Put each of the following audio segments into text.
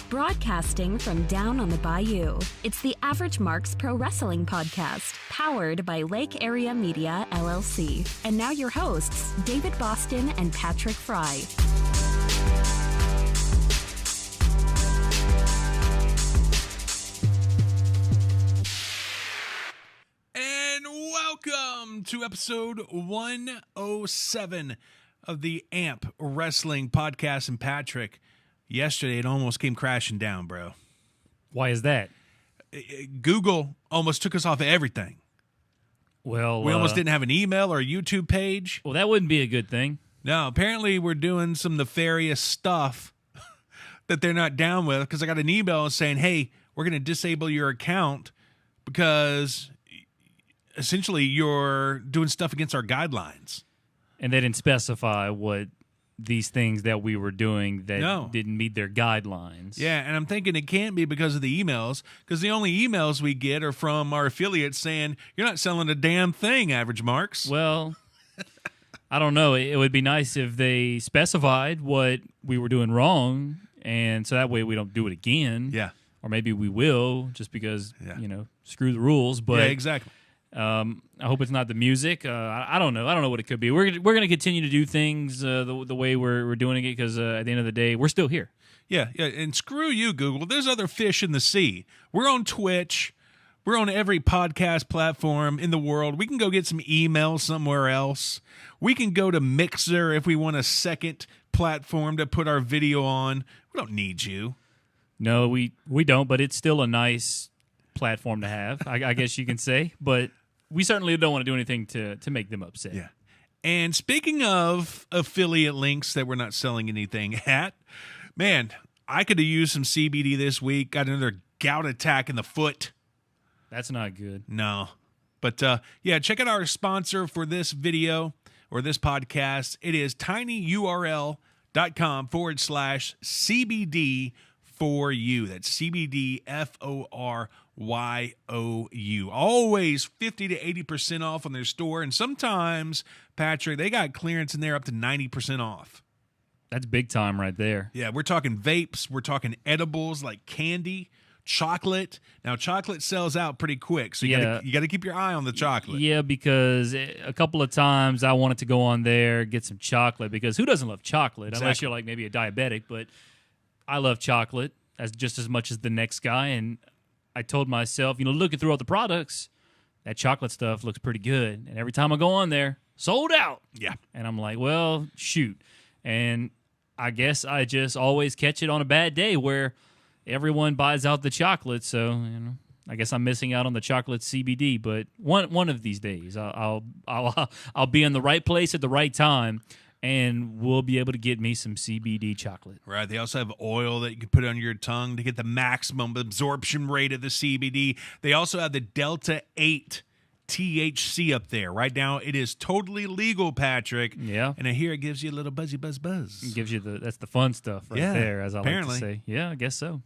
Broadcasting from down on the bayou, it's the Average Marks Pro Wrestling Podcast, powered by Lake Area Media, LLC. And now your hosts, David Boston and Patrick Fry. And welcome to episode 107 of the AMP Wrestling Podcast. And Patrick, yesterday it almost came crashing down, bro. Why is that? Google almost took us off of everything. Well, we almost didn't have an email or a YouTube page. Well, that wouldn't be a good thing. No, apparently we're doing some nefarious stuff that they're not down with, because I got an email saying, hey, we're going to disable your account because essentially you're doing stuff against our guidelines. And they didn't specify what these things that we were doing that didn't meet their guidelines. Yeah, and I'm thinking it can't be because of the emails, because the only emails we get are from our affiliates saying, you're not selling a damn thing, Average Marks. Well, I don't know. It would be nice if they specified what we were doing wrong, and so that way we don't do it again. Yeah. Or maybe we will, just because, screw the rules. But yeah, exactly. I hope it's not the music. I don't know. I don't know what it could be. We're going to continue to do things the way we're doing it, because at the end of the day, we're still here. Yeah, and screw you, Google. There's other fish in the sea. We're on Twitch. We're on every podcast platform in the world. We can go get some emails somewhere else. We can go to Mixer if we want a second platform to put our video on. We don't need you. No, we don't, but it's still a nice platform to have, I guess you can say. But we certainly don't want to do anything to make them upset. Yeah. And speaking of affiliate links that we're not selling anything at, man, I could have used some CBD this week. Got another gout attack in the foot. That's not good. No. But, check out our sponsor for this video or this podcast. It is tinyurl.com/CBD for you. That's CBD FORYOU. Always 50 to 80% off on their store. And sometimes, Patrick, they got clearance in there up to 90% off. That's big time right there. Yeah, we're talking vapes. We're talking edibles like candy, chocolate. Now, chocolate sells out pretty quick, so you got to keep your eye on the chocolate. Yeah, because a couple of times I wanted to go on there, get some chocolate, because who doesn't love chocolate? Exactly. Unless you're like maybe a diabetic, but I love chocolate just as much as the next guy. And I told myself, looking through all the products, that chocolate stuff looks pretty good. And every time I go on there, sold out. Yeah. And I'm like, well, shoot. And I guess I just always catch it on a bad day where everyone buys out the chocolate. So, I guess I'm missing out on the chocolate CBD. But one of these days, I'll be in the right place at the right time, and we'll be able to get me some CBD chocolate. Right. They also have oil that you can put on your tongue to get the maximum absorption rate of the CBD. They also have the Delta 8 THC up there. Right now, it is totally legal, Patrick. Yeah. And I hear it gives you a little buzz. It gives you that's the fun stuff there, as I like to say. Yeah, I guess so.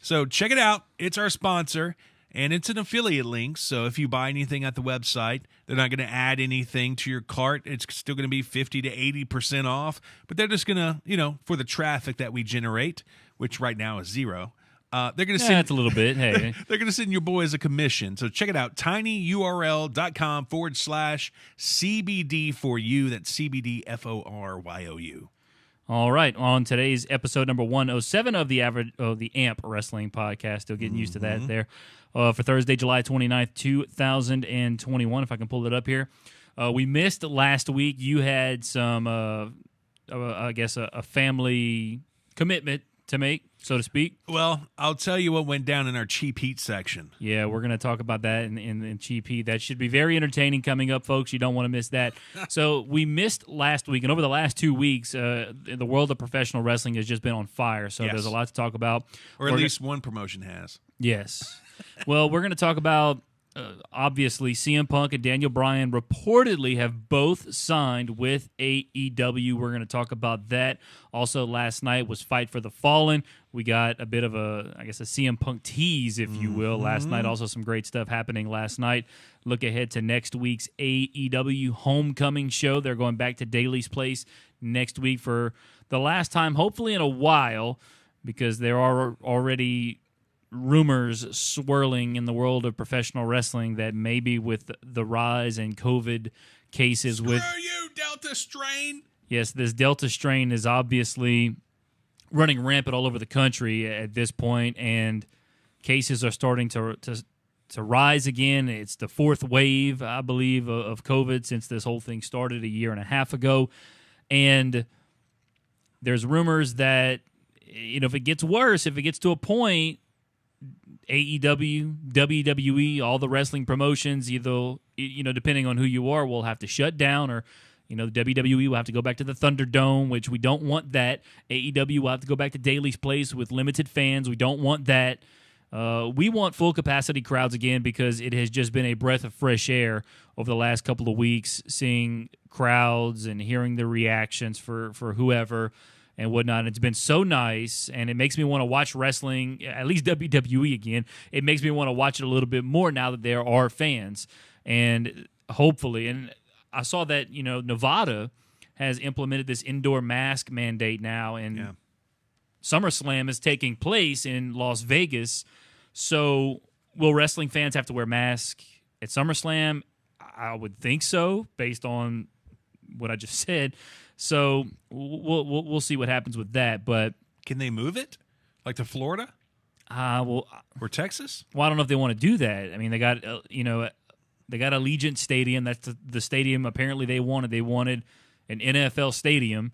So check it out. It's our sponsor. And it's an affiliate link, so if you buy anything at the website, they're not going to add anything to your cart. It's still going to be 50 to 80% off, but they're just going to, for the traffic that we generate, which right now is zero, they're going to send... That's a little bit, hey. They're going to send your boys a commission. So check it out, tinyurl.com/CBD for you. That's CBDFORYOU. All right, on today's episode number 107 of the AMP Wrestling Podcast, still getting used to that there, for Thursday, July 29th, 2021, if I can pull it up here. We missed last week. You had some, I guess, a family commitment to make, so to speak. Well, I'll tell you what went down in our Cheap Heat section. Yeah, we're going to talk about that in Cheap Heat. That should be very entertaining coming up, folks. You don't want to miss that. So we missed last week, and over the last 2 weeks, the world of professional wrestling has just been on fire. So there's a lot to talk about. Or at least one promotion has. Yes. Well, we're going to talk about, obviously, CM Punk and Daniel Bryan reportedly have both signed with AEW. We're going to talk about that. Also, last night was Fight for the Fallen. We got a bit of a CM Punk tease, if you will, last night. Also, some great stuff happening last night. Look ahead to next week's AEW Homecoming show. They're going back to Daly's Place next week for the last time, hopefully in a while, because there are already rumors swirling in the world of professional wrestling that maybe with the rise in COVID cases Screw you, Delta strain. Yes, this Delta strain is obviously running rampant all over the country at this point, and cases are starting to rise again. It's the fourth wave, I believe, of COVID since this whole thing started a year and a half ago. And there's rumors that, if it gets worse, if it gets to a point, AEW, WWE, all the wrestling promotions, either, depending on who you are, will have to shut down, or, the WWE will have to go back to the Thunderdome, which we don't want that. AEW will have to go back to Daly's Place with limited fans. We don't want that. We want full capacity crowds again, because it has just been a breath of fresh air over the last couple of weeks, seeing crowds and hearing the reactions for whoever and whatnot. It's been so nice, and it makes me want to watch wrestling, at least WWE again. It makes me want to watch it a little bit more now that there are fans, and hopefully. And I saw that, Nevada has implemented this indoor mask mandate now, and SummerSlam is taking place in Las Vegas. So will wrestling fans have to wear masks at SummerSlam? I would think so, based on what I just said. So we'll see what happens with that. But can they move it, like to Florida? Or Texas? Well, I don't know if they want to do that. I mean, they got they got Allegiant Stadium. That's the stadium apparently they wanted. They wanted an NFL stadium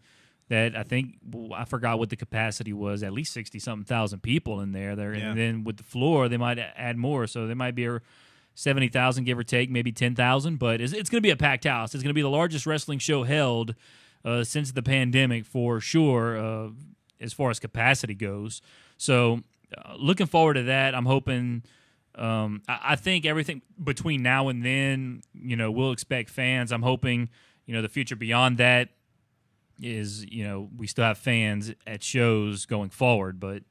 that I forgot what the capacity was. At least 60-something thousand people in there. And then with the floor, they might add more. So there might be 70,000, give or take, maybe 10,000. But it's going to be a packed house. It's going to be the largest wrestling show held since the pandemic, for sure, as far as capacity goes. So looking forward to that. I'm hoping, I think everything between now and then, we'll expect fans. I'm hoping, the future beyond that is, we still have fans at shows going forward. But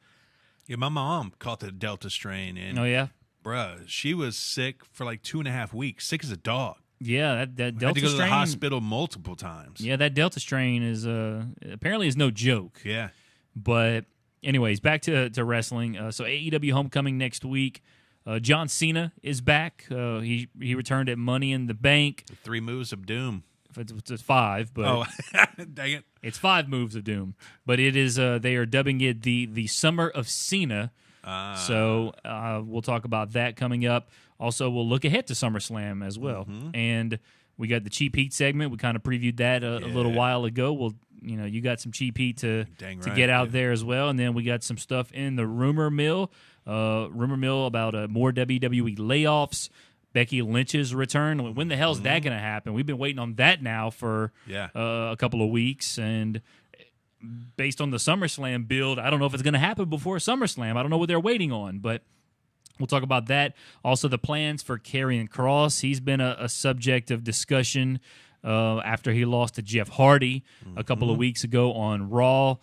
yeah, my mom caught the Delta strain. And, oh, yeah? Bruh, she was sick for like 2.5 weeks, sick as a dog. Yeah, that Delta strain. Had to go to the hospital multiple times. Yeah, that Delta strain is apparently is no joke. Yeah. But anyways, back to wrestling. So AEW Homecoming next week. John Cena is back. He returned at Money in the Bank. 3 moves of doom. It's 5, but dang it. It's 5 moves of doom. But it is they are dubbing it the Summer of Cena. So we'll talk about that coming up. Also, we'll look ahead to SummerSlam as well. Mm-hmm. And we got the Cheap Heat segment. We kind of previewed that a little while ago. You got some Cheap Heat to get out there as well. And then we got some stuff in the rumor mill. About more WWE layoffs. Becky Lynch's return. When the hell is that going to happen? We've been waiting on that now for a couple of weeks. And based on the SummerSlam build, I don't know if it's going to happen before SummerSlam. I don't know what they're waiting on, but we'll talk about that. Also, the plans for Karrion Kross. He's been a subject of discussion after he lost to Jeff Hardy a couple of weeks ago on Raw.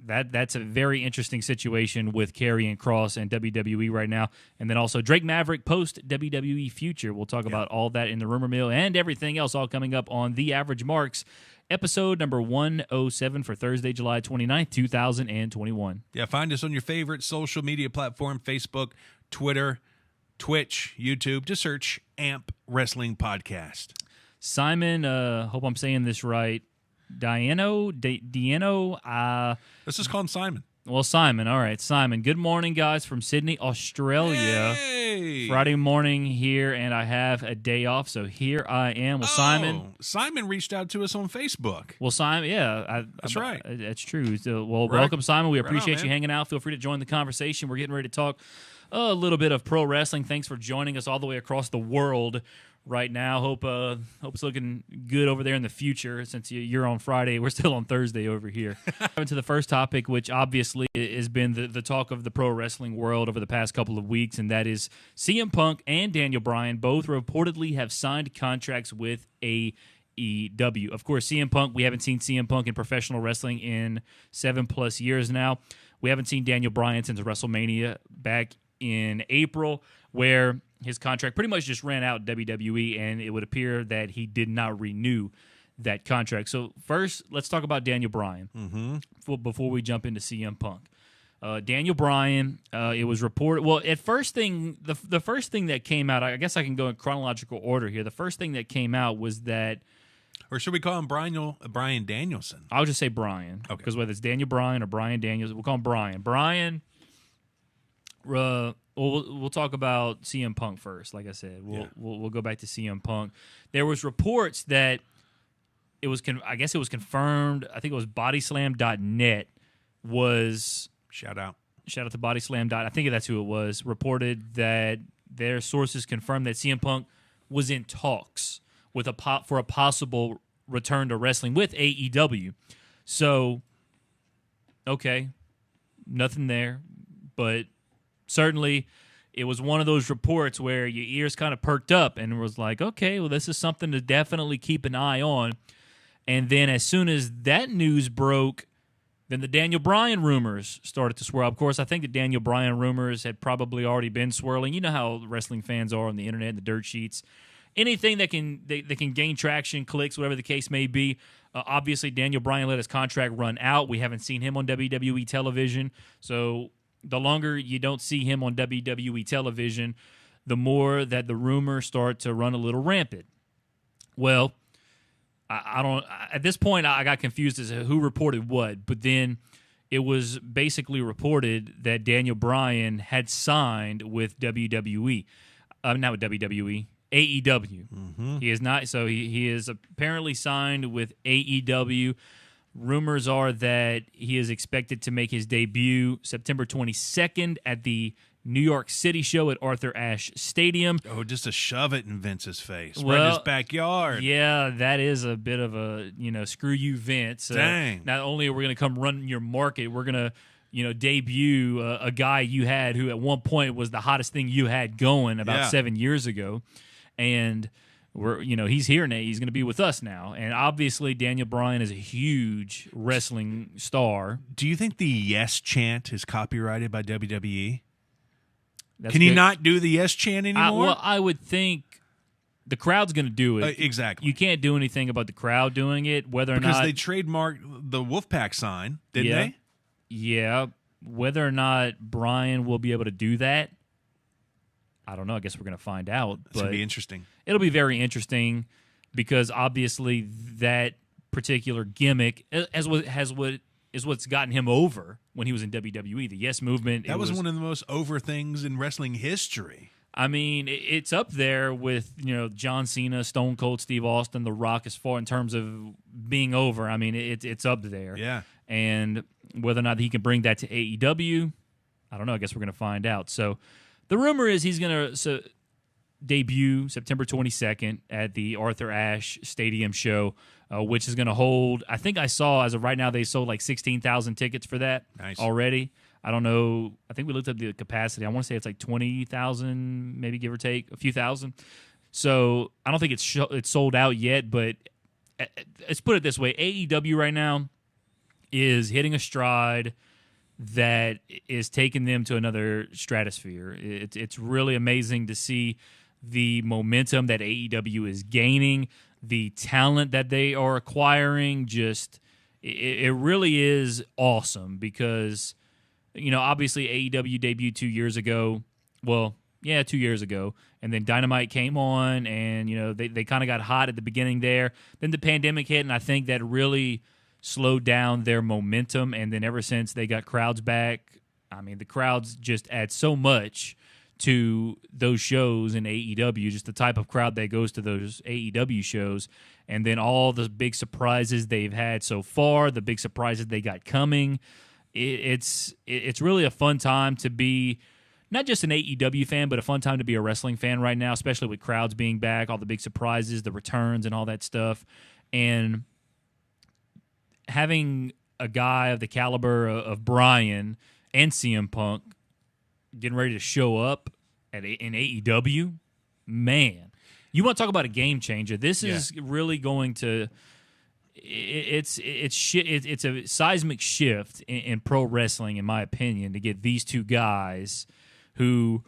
That's a very interesting situation with Karrion Kross and WWE right now. And then also Drake Maverick post-WWE future. We'll talk about all that in the rumor mill and everything else all coming up on The Average Marks, episode number 107 for Thursday, July 29th, 2021. Yeah, find us on your favorite social media platform, Facebook, Twitter, Twitch, YouTube. Just search AMP Wrestling Podcast. Simon, hope I'm saying this right. Diano. Let's just call him Simon. Well, Simon. All right, Simon. Good morning, guys, from Sydney, Australia. Hey! Friday morning here, and I have a day off, so here I am. Well, Simon reached out to us on Facebook. Well, Simon, that's right. That's true. So, welcome, Simon. We appreciate you hanging out. Feel free to join the conversation. We're getting ready to talk a little bit of pro wrestling. Thanks for joining us all the way across the world right now. Hope it's looking good over there in the future. Since you're on Friday, we're still on Thursday over here. To the first topic, which obviously has been the talk of the pro wrestling world over the past couple of weeks, and that is CM Punk and Daniel Bryan both reportedly have signed contracts with AEW. Of course, CM Punk, we haven't seen CM Punk in professional wrestling in 7+ years now. We haven't seen Daniel Bryan since WrestleMania back in April, where his contract pretty much just ran out in WWE, and it would appear that he did not renew that contract. So first, let's talk about Daniel Bryan before we jump into CM Punk. Daniel Bryan, it was reported. Well, the first thing that came out, I guess I can go in chronological order here. The first thing that came out was that, or should we call him Bryan Danielson? I'll just say Bryan, because whether it's Daniel Bryan or Bryan Daniels, we'll call him Bryan. Bryan. We'll talk about CM Punk first. Like I said, we'll go back to CM Punk. There was reports that it was I guess it was confirmed. I think it was Bodyslam.net was shout out to Bodyslam. I think that's who it was. Reported that their sources confirmed that CM Punk was in talks with for a possible return to wrestling with AEW. So, okay, nothing there, but certainly it was one of those reports where your ears kind of perked up and was like, okay, well, this is something to definitely keep an eye on. And then as soon as that news broke, then the Daniel Bryan rumors started to swirl. Of course, I think the Daniel Bryan rumors had probably already been swirling. You know how wrestling fans are on the internet, the dirt sheets. Anything that can gain traction, clicks, whatever the case may be. Obviously, Daniel Bryan let his contract run out. We haven't seen him on WWE television. So the longer you don't see him on WWE television, the more that the rumors start to run a little rampant. Well, I don't. At this point, I got confused as to who reported what, but then it was basically reported that Daniel Bryan had signed with WWE, not with WWE, AEW. He is not. So he is apparently signed with AEW. Rumors are that he is expected to make his debut September 22nd at the New York City show at Arthur Ashe Stadium. Oh, just to shove it in Vince's face. Well, right in his backyard. Yeah, that is a bit of a, screw you, Vince. Dang. Not only are we going to come run your market, we're going to, debut a guy you had who at one point was the hottest thing you had going about 7 years ago. And he's here now. He's going to be with us now. And obviously, Daniel Bryan is a huge wrestling star. Do you think the yes chant is copyrighted by WWE? Can he not do the yes chant anymore? I would think the crowd's going to do it. Exactly. You can't do anything about the crowd doing it, whether or not. Because they trademarked the Wolfpack sign, didn't they? Yeah. Whether or not Bryan will be able to do that, I don't know. I guess we're going to find out. It's going to be interesting. It'll be very interesting because obviously that particular gimmick is what's gotten him over when he was in WWE. The Yes Movement. That was one of the most over things in wrestling history. I mean, it's up there with, John Cena, Stone Cold Steve Austin, The Rock, as far in terms of being over. I mean, it's up there. Yeah. And whether or not he can bring that to AEW, I don't know. I guess we're going to find out. So the rumor is he's going to debut September 22nd at the Arthur Ashe Stadium show, which is going to hold, I think I saw as of right now, they sold like 16,000 tickets for that already. I don't know. I think we looked up the capacity. I want to say it's like 20,000, maybe give or take a few thousand. So I don't think it's sold out yet, but let's put it this way. AEW right now is hitting a stride that is taking them to another stratosphere. It's really amazing to see the momentum that AEW is gaining, the talent that they are acquiring. Just it really is awesome because, obviously AEW debuted 2 years ago. Well, yeah, 2 years ago. And then Dynamite came on and, they kind of got hot at the beginning there. Then the pandemic hit, and I think that really slowed down their momentum. And then ever since they got crowds back, I mean, the crowds just add so much to those shows in AEW, just the type of crowd that goes to those AEW shows. And then all the big surprises they've had so far, the big surprises they got coming. It's really a fun time to be not just an AEW fan, but a fun time to be a wrestling fan right now, especially with crowds being back, all the big surprises, the returns, and all that stuff. And having a guy of the caliber of Bryan and CM Punk getting ready to show up in AEW, man, you want to talk about a game changer. This is really going to. It's a seismic shift in pro wrestling, in my opinion, to get these two guys who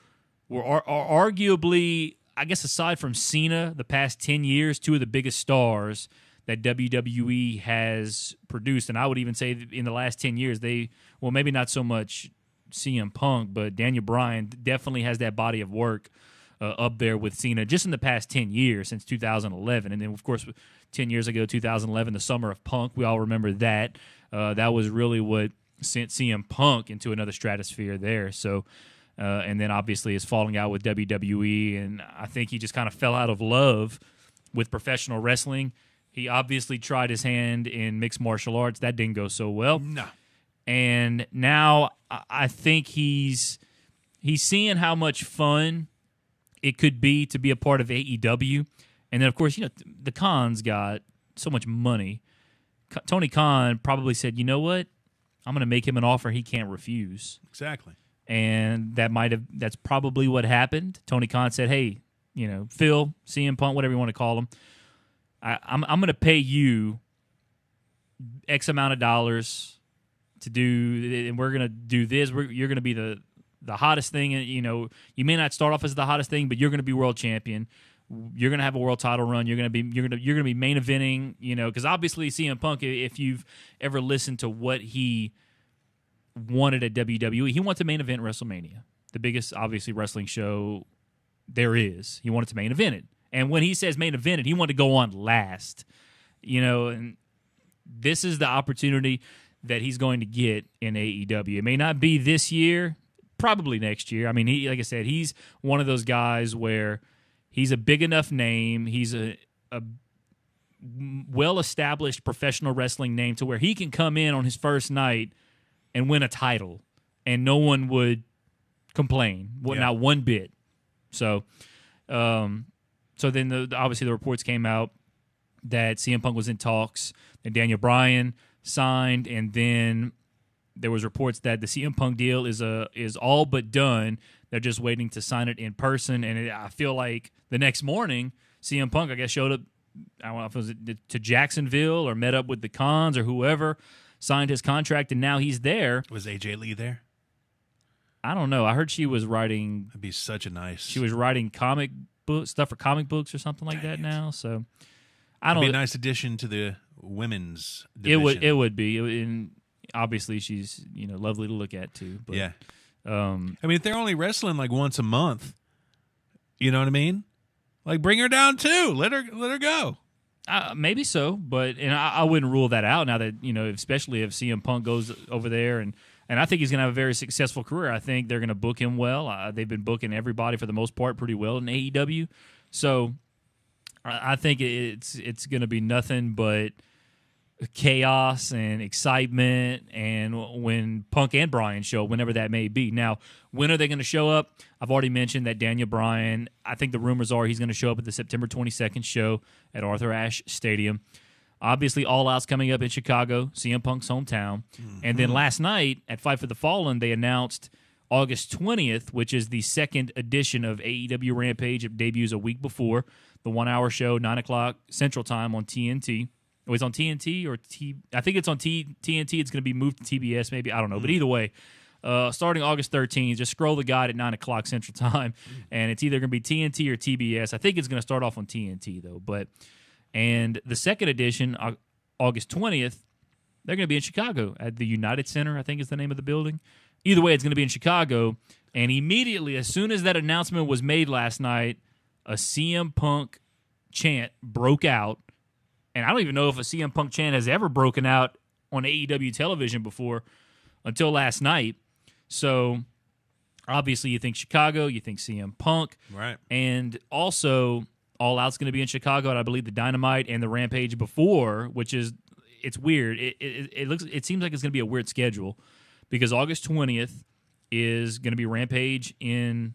are arguably, I guess, aside from Cena, the past 10 years, two of the biggest stars that WWE has produced. And I would even say in the last 10 years, maybe not so much CM Punk, but Daniel Bryan definitely has that body of work up there with Cena just in the past 10 years, since 2011. And then, of course, 10 years ago, 2011, the summer of Punk, we all remember that. That was really what sent CM Punk into another stratosphere there. So, and then obviously his falling out with WWE, and I think he just kind of fell out of love with professional wrestling. He obviously tried his hand in mixed martial arts. That didn't go so well. No. And now I think he's seeing how much fun it could be to be a part of AEW. And then, of course, the Khan's got so much money. Tony Khan probably said, you know what? I'm going to make him an offer he can't refuse. Exactly. And that's probably what happened. Tony Khan said, hey, Phil, CM Punk, whatever you want to call him, I'm going to pay you X amount of dollars to do, and we're going to do this. You're going to be the hottest thing. You may not start off as the hottest thing, but you're going to be world champion. You're going to have a world title run. You're going to be main eventing. Because obviously CM Punk, if you've ever listened to what he wanted at WWE, he wanted to main event WrestleMania, the biggest obviously wrestling show there is. He wanted to main event it. And when he says main evented, he wanted to go on last, and this is the opportunity that he's going to get in AEW. It may not be this year, probably next year. I mean, like I said, he's one of those guys where he's a big enough name. He's a well-established professional wrestling name to where he can come in on his first night and win a title, and no one would complain, not one bit. So, so then obviously the reports came out that CM Punk was in talks, and Daniel Bryan signed, and then there was reports that the CM Punk deal is all but done. They're just waiting to sign it in person, and I feel like the next morning, CM Punk, I guess, showed up, I don't know if it was to Jacksonville or met up with the Khans or whoever, signed his contract, and now he's there. Was AJ Lee there? I don't know. I heard she was writing. That'd be such a nice. She was writing comic book stuff for comic books or something like that now. So I don't. It'd be a nice addition to the women's division. It would be. And obviously she's lovely to look at too. But, yeah. I mean, if they're only wrestling like once a month, you know what I mean? Like, bring her down too. Let her go. Maybe so, but I wouldn't rule that out now that especially if CM Punk goes over there and I think he's going to have a very successful career. I think they're going to book him well. They've been booking everybody for the most part pretty well in AEW, so I think it's going to be nothing but chaos and excitement, and when Punk and Bryan show, whenever that may be. Now, when are they going to show up? I've already mentioned that Daniel Bryan, I think the rumors are he's going to show up at the September 22nd show at Arthur Ashe Stadium. Obviously, All Out's coming up in Chicago, CM Punk's hometown. Mm-hmm. And then last night at Fight for the Fallen, they announced August 20th, which is the second edition of AEW Rampage. It debuts a week before the 1 hour show, 9 o'clock Central Time on TNT. Oh, it's on TNT or I think it's on TNT. It's going to be moved to TBS maybe. I don't know. Mm-hmm. But either way, starting August 13th, just scroll the guide at 9 o'clock Central Time, and it's either going to be TNT or TBS. I think it's going to start off on TNT, though. And the second edition, August 20th, they're going to be in Chicago at the United Center, I think is the name of the building. Either way, it's going to be in Chicago. And immediately, as soon as that announcement was made last night, a CM Punk chant broke out. And I don't even know if a CM Punk chant has ever broken out on AEW television before until last night. So, obviously, you think Chicago, you think CM Punk. Right. And also, All Out's going to be in Chicago, and I believe the Dynamite and the Rampage before, which is, it's weird. It seems like it's going to be a weird schedule because August 20th is going to be Rampage in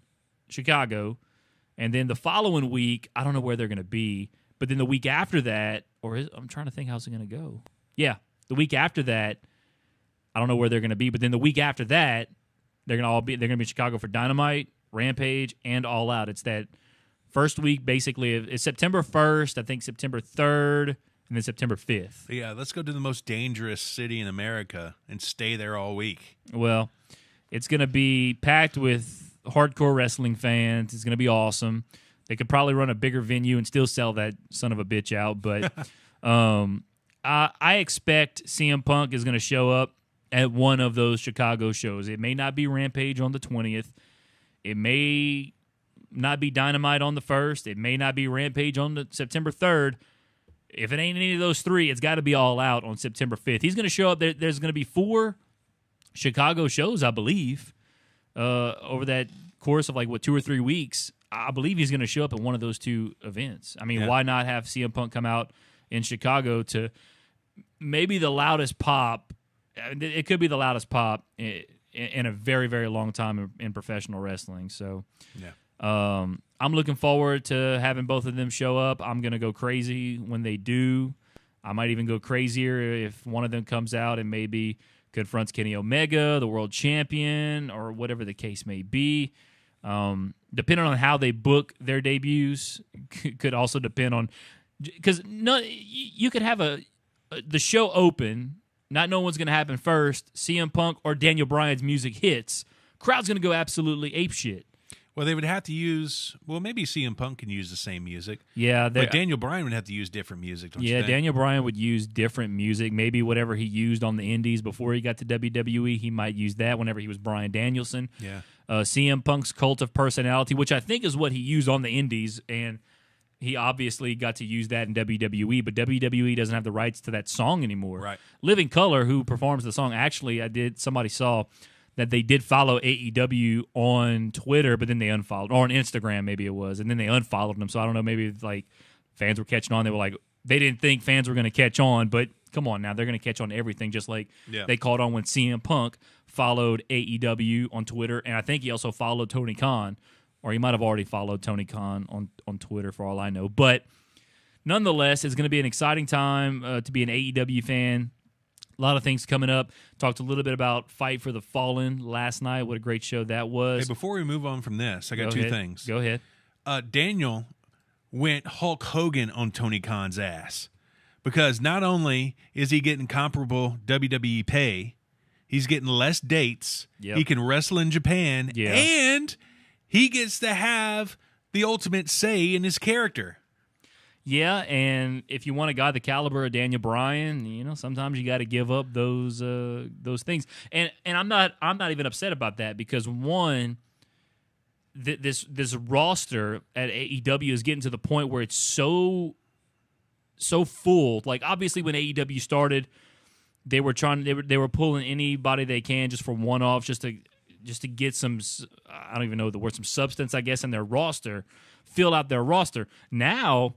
Chicago, and then the following week, I don't know where they're going to be, but then the week after that, I'm trying to think how's it going to go. Yeah, the week after that, I don't know where they're going to be, but then the week after that, they're going to be in Chicago for Dynamite, Rampage, and All Out. It's that first week, basically, it's September 1st, I think September 3rd, and then September 5th. Yeah, let's go to the most dangerous city in America and stay there all week. Well, it's going to be packed with hardcore wrestling fans. It's going to be awesome. They could probably run a bigger venue and still sell that son of a bitch out, but I expect CM Punk is going to show up at one of those Chicago shows. It may not be Rampage on the 20th. It may not be Dynamite on the 1st. It may not be Rampage on the September 3rd. If it ain't any of those three, it's got to be All Out on September 5th. He's going to show up. There's going to be 4 Chicago shows, I believe, over that course of 2 or 3 weeks. I believe he's going to show up at one of those 2 events. I mean, Why not have CM Punk come out in Chicago to maybe the loudest pop? It could be the loudest pop in a very, very long time in professional wrestling. So, I'm looking forward to having both of them show up. I'm going to go crazy when they do. I might even go crazier if one of them comes out and maybe confronts Kenny Omega, the world champion, or whatever the case may be. Depending on how they book their debuts, could also depend on, because you could have the show open, not knowing what's going to happen first. CM Punk or Daniel Bryan's music hits, crowd's going to go absolutely apeshit. Well, they would have to use, maybe CM Punk can use the same music. Yeah. But Daniel Bryan would have to use different music, don't you think? Daniel Bryan would use different music. Maybe whatever he used on the indies before he got to WWE, he might use that whenever he was Bryan Danielson. Yeah. CM Punk's Cult of Personality, which I think is what he used on the indies, and he obviously got to use that in WWE, but WWE doesn't have the rights to that song anymore. Right. Living Colour, who performs the song, actually, somebody saw that they did follow AEW on Twitter, but then they unfollowed, or on Instagram maybe it was, and then they unfollowed them. So I don't know, maybe fans were catching on. They were they didn't think fans were going to catch on, but come on now, they're going to catch on to everything, just like they caught on when CM Punk followed AEW on Twitter, and I think he also followed Tony Khan, or he might have already followed Tony Khan on Twitter for all I know. But nonetheless, it's going to be an exciting time to be an AEW fan. A lot of things coming up. Talked a little bit about Fight for the Fallen last night. What a great show that was. Hey, before we move on from this, I got 2 things. Go ahead. Daniel went Hulk Hogan on Tony Khan's ass because not only is he getting comparable WWE pay, he's getting less dates. Yep. He can wrestle in Japan, and he gets to have the ultimate say in his character. Yeah, and if you want a guy the caliber of Daniel Bryan, sometimes you got to give up those things. And I'm not even upset about that because one, this roster at AEW is getting to the point where it's so full. Like obviously when AEW started, they were pulling anybody they can just for one-offs, just to get some, I don't even know the word, some substance, I guess, in their roster, fill out their roster. Now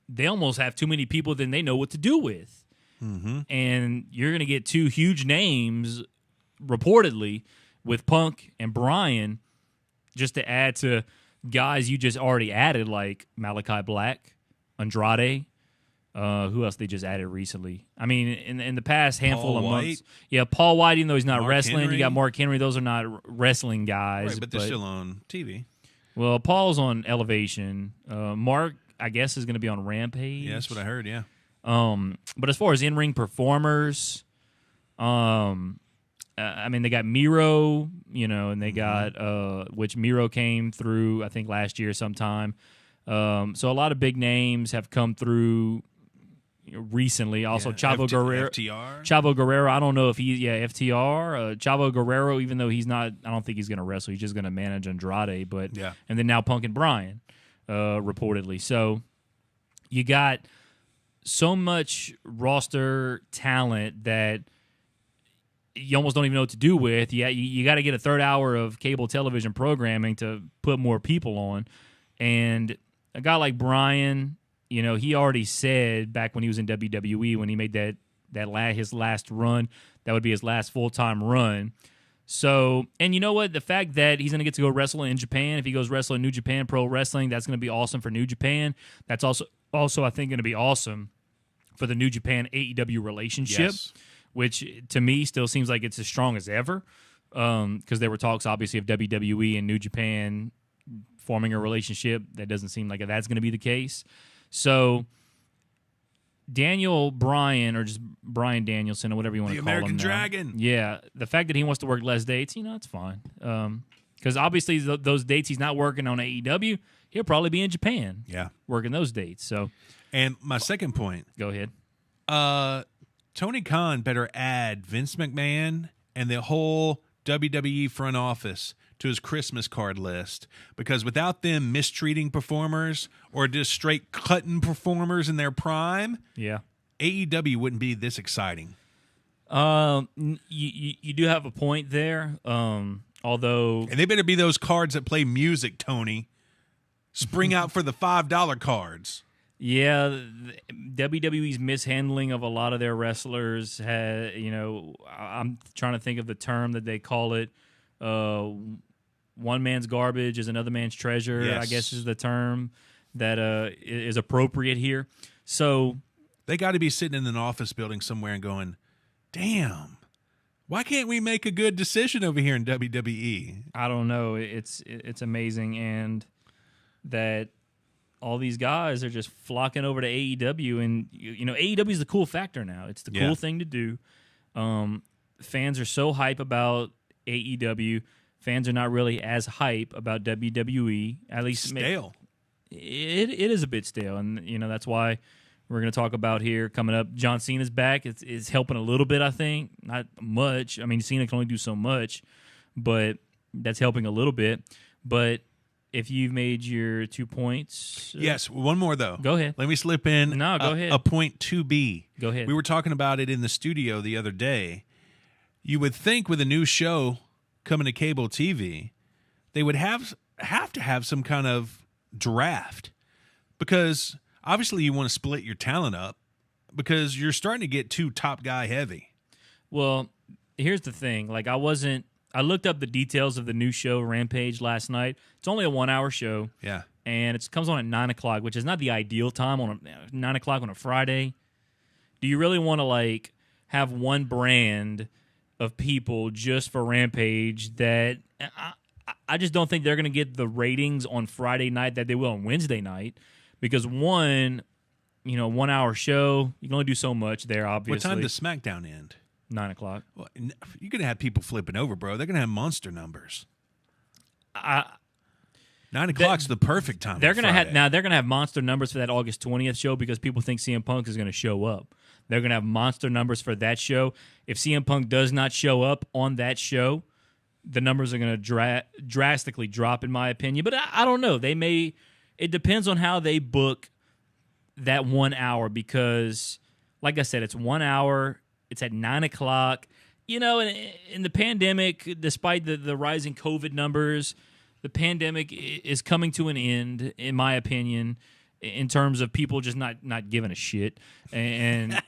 they almost have too many people than they know what to do with. Mm-hmm. And you're going to get two huge names, reportedly, with Punk and Bryan, just to add to guys you just already added, like Malachi Black, Andrade. Who else they just added recently? I mean, in the past handful Paul of White. months. Yeah, Paul White, even though he's not Mark wrestling. Henry. You got Mark Henry. Those are not wrestling guys. Right, but they're still on TV. Well, Paul's on Elevation. Mark, I guess, is going to be on Rampage. Yeah, that's what I heard, yeah. But as far as in-ring performers, I mean, they got Miro, and they got, which Miro came through, I think, last year sometime. So a lot of big names have come through recently. Also, Chavo Guerrero. FTR. Chavo Guerrero, I don't know if FTR. Chavo Guerrero, even though he's not, I don't think he's going to wrestle. He's just going to manage Andrade. But yeah. And then now Punk and Bryan, reportedly. So you got so much roster talent that you almost don't even know what to do with. You got to get a third hour of cable television programming to put more people on. And a guy like Bryan, he already said back when he was in WWE, when he made his last run, that would be his last full-time run. So, and you know what? The fact that he's going to get to go wrestle in Japan, if he goes wrestle in New Japan Pro Wrestling, that's going to be awesome for New Japan. That's also I think, going to be awesome for the New Japan AEW relationship, which to me still seems like it's as strong as ever, because there were talks, obviously, of WWE and New Japan forming a relationship. That doesn't seem like that's going to be the case. So Daniel Bryan, or just Bryan Danielson, or whatever you want to call him, the American Dragon. Yeah, the fact that he wants to work less dates, it's fine. Because obviously those dates he's not working on AEW, he'll probably be in Japan. Yeah, working those dates. So, and my second point. Go ahead. Tony Khan better add Vince McMahon and the whole WWE front office to his Christmas card list, because without them mistreating performers or just straight cutting performers in their prime, AEW wouldn't be this exciting. You do have a point there. Although, and they better be those cards that play music, Tony. Spring out for the $5 cards. Yeah, WWE's mishandling of a lot of their wrestlers had, I'm trying to think of the term that they call it. One man's garbage is another man's treasure, yes. I guess is the term that is appropriate here. So they got to be sitting in an office building somewhere and going, damn, why can't we make a good decision over here in WWE? I don't know. It's amazing, and that all these guys are just flocking over to AEW, and AEW is the cool factor now. It's the cool thing to do. Fans are so hype about AEW. Fans are not really as hype about WWE. At least stale. It is a bit stale, and that's why we're going to talk about here coming up. John Cena's back. It's helping a little bit, I think. Not much. I mean, Cena can only do so much, but that's helping a little bit. But if you've made your 2 points, yes, one more though. Go ahead. Let me slip in. No, go ahead. A point 2B. Go ahead. We were talking about it in the studio the other day. You would think with a new show coming to cable TV, they would have to have some kind of draft, because obviously you want to split your talent up, because you're starting to get too top guy heavy. Well, here's the thing. Like, I looked up the details of the new show Rampage last night. It's only a 1 hour show. Yeah. And it comes on at 9 o'clock, which is not the ideal time on 9 o'clock on a Friday. Do you really want to have one brand of people just for Rampage that I just don't think they're going to get the ratings on Friday night that they will on Wednesday night, because 1 hour show, you can only do so much there, obviously. What time does SmackDown end? 9 o'clock. Well, you're going to have people flipping over, bro. They're going to have monster numbers. 9 o'clock's the perfect time. They're gonna have monster numbers for that August 20th show because people think CM Punk is going to show up. They're going to have monster numbers for that show. If CM Punk does not show up on that show, the numbers are going to drastically drop, in my opinion. But I don't know. They may. It depends on how they book that 1 hour because, like I said, it's 1 hour. It's at 9 o'clock. You know, in the pandemic, despite the rising COVID numbers, the pandemic is coming to an end, in my opinion, in terms of people just not giving a shit and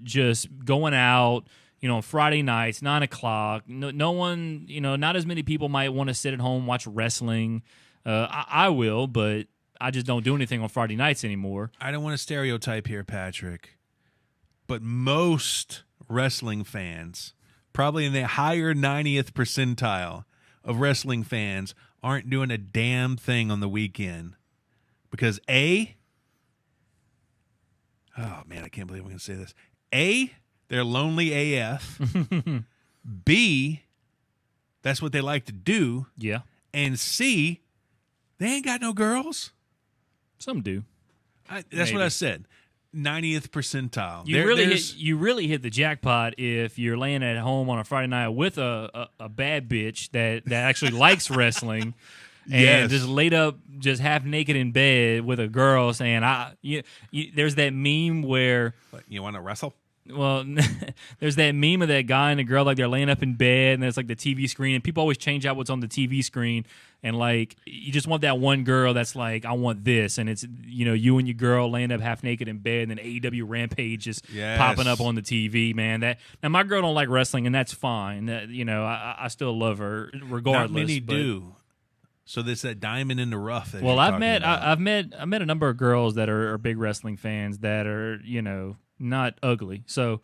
just going out, you know, Friday nights, 9 o'clock. No one, you know, not as many people might want to sit at home, watch wrestling. I will, but I just don't do anything on Friday nights anymore. I don't want to stereotype here, Patrick, but most wrestling fans, probably in the higher 90th percentile of wrestling fans, aren't doing a damn thing on the weekend. Because oh man, I can't believe I'm going to say this. A, they're lonely AF. B, that's what they like to do. Yeah. And C, they ain't got no girls. Some do. That's what I said. 90th percentile. You really hit the jackpot if you're laying at home on a Friday night with a bad bitch that actually likes wrestling. And just laid up, just half naked in bed with a girl saying, there's that meme where... You want to wrestle? Well, there's that meme of that guy and the girl, like they're laying up in bed and there's like the TV screen and people always change out what's on the TV screen and like you just want that one girl that's like, I want this, and it's, you know, you and your girl laying up half naked in bed and then AEW Rampage is popping up on the TV, man. Now my girl don't like wrestling and that's fine. You know, I still love her regardless. Not many do. So there's that diamond in the rough. Well, I've met a number of girls that are big wrestling fans that are, you know, not ugly. So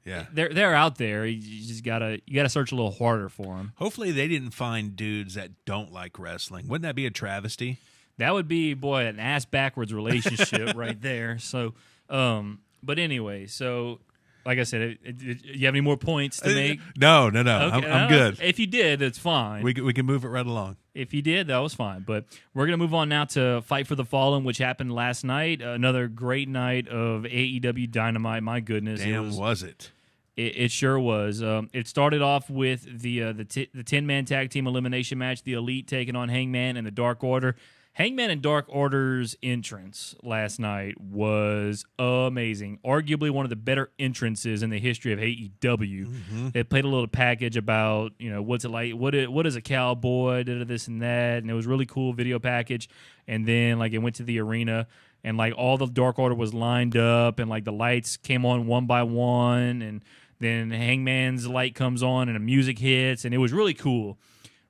yeah, they're out there. You just gotta search a little harder for them. Hopefully, they didn't find dudes that don't like wrestling. Wouldn't that be a travesty? That would be, boy, an ass backwards relationship right there. So, but anyway, so. Like I said, you have any more points to make? No. Okay, I'm good. If you did, that's fine. We can move it right along. If you did, that was fine. But we're going to move on now to Fight for the Fallen, which happened last night. Another great night of AEW Dynamite. My goodness. Was it? It sure was. It started off with the 10-man tag team elimination match, the Elite taking on Hangman and the Dark Order. Hangman and Dark Order's entrance last night was amazing. Arguably one of the better entrances in the history of AEW. Mm-hmm. They played a little package about, you know, what's it like, what is a cowboy, this and that, and it was a really cool video package. And then like it went to the arena and like all the Dark Order was lined up and like the lights came on one by one and then Hangman's light comes on and the music hits and it was really cool.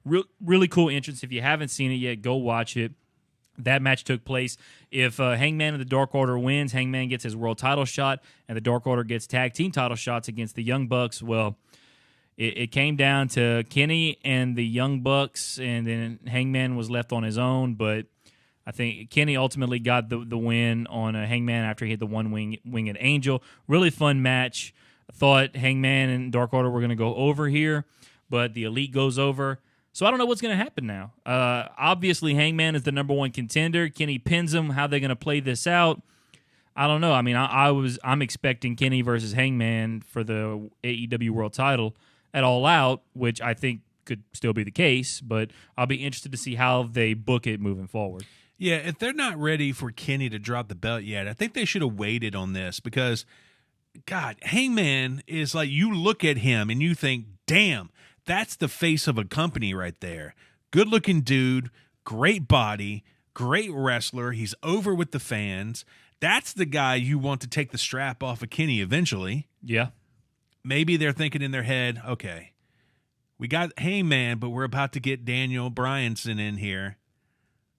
Really cool entrance. If you haven't seen it yet, go watch it. That match took place. If Hangman and the Dark Order wins, Hangman gets his world title shot, and the Dark Order gets tag team title shots against the Young Bucks. Well, it came down to Kenny and the Young Bucks, and then Hangman was left on his own. But I think Kenny ultimately got the win on Hangman after he hit the one-winged angel. Really fun match. I thought Hangman and Dark Order were going to go over here, but the Elite goes over. So I don't know what's going to happen now. Obviously, Hangman is the number one contender. Kenny pins him. How are they going to play this out? I don't know. I mean, I'm expecting Kenny versus Hangman for the AEW World Title at All Out, which I think could still be the case. But I'll be interested to see how they book it moving forward. Yeah, if they're not ready for Kenny to drop the belt yet, I think they should have waited on this because, God, Hangman is like, you look at him and you think, damn, that's the face of a company right there. Good-looking dude, great body, great wrestler. He's over with the fans. That's the guy you want to take the strap off of Kenny eventually. Yeah. Maybe they're thinking in their head, okay, we got Hangman, but we're about to get Daniel Bryan in here.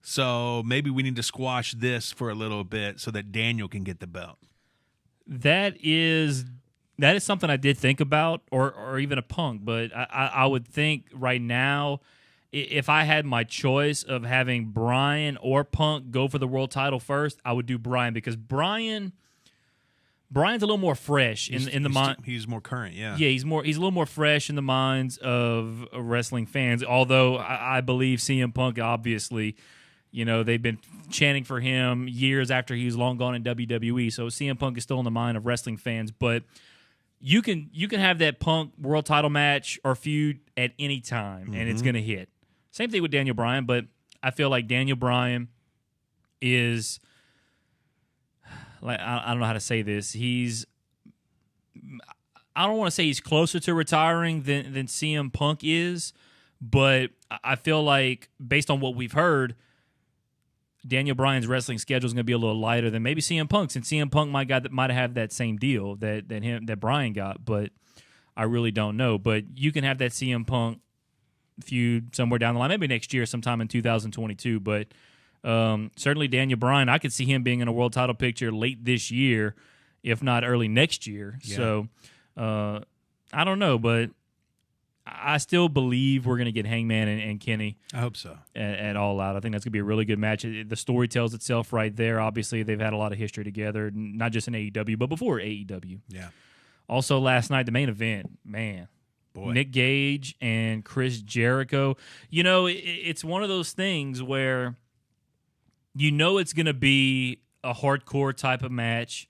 So maybe we need to squash this for a little bit so that Daniel can get the belt. That is something I did think about, or even a Punk, but I would think right now, if I had my choice of having Bryan or Punk go for the world title first, I would do Bryan because Bryan Bryan's a little more fresh in the mind. He's more current, yeah. Yeah, he's a little more fresh in the minds of wrestling fans. Although I believe CM Punk, obviously, they've been chanting for him years after he was long gone in WWE. So CM Punk is still in the mind of wrestling fans. But you can have that Punk world title match or feud at any time, and it's going to hit. Same thing with Daniel Bryan, but I feel like Daniel Bryan is. Like, I don't know how to say this. I don't want to say he's closer to retiring than CM Punk is, but I feel like based on what we've heard, Daniel Bryan's wrestling schedule is going to be a little lighter than maybe CM Punk's, and CM Punk might have that same deal that Bryan got, but I really don't know. But you can have that CM Punk feud somewhere down the line, maybe next year, sometime in 2022, but. Certainly Daniel Bryan, I could see him being in a world title picture late this year, if not early next year. Yeah. So I don't know, but I still believe we're going to get Hangman and Kenny. I hope so. At All Out. I think that's going to be a really good match. The story tells itself right there. Obviously, they've had a lot of history together, not just in AEW, but before AEW. Yeah. Also, last night, the main event, man. Boy. Nick Gage and Chris Jericho. It's one of those things where it's going to be a hardcore type of match,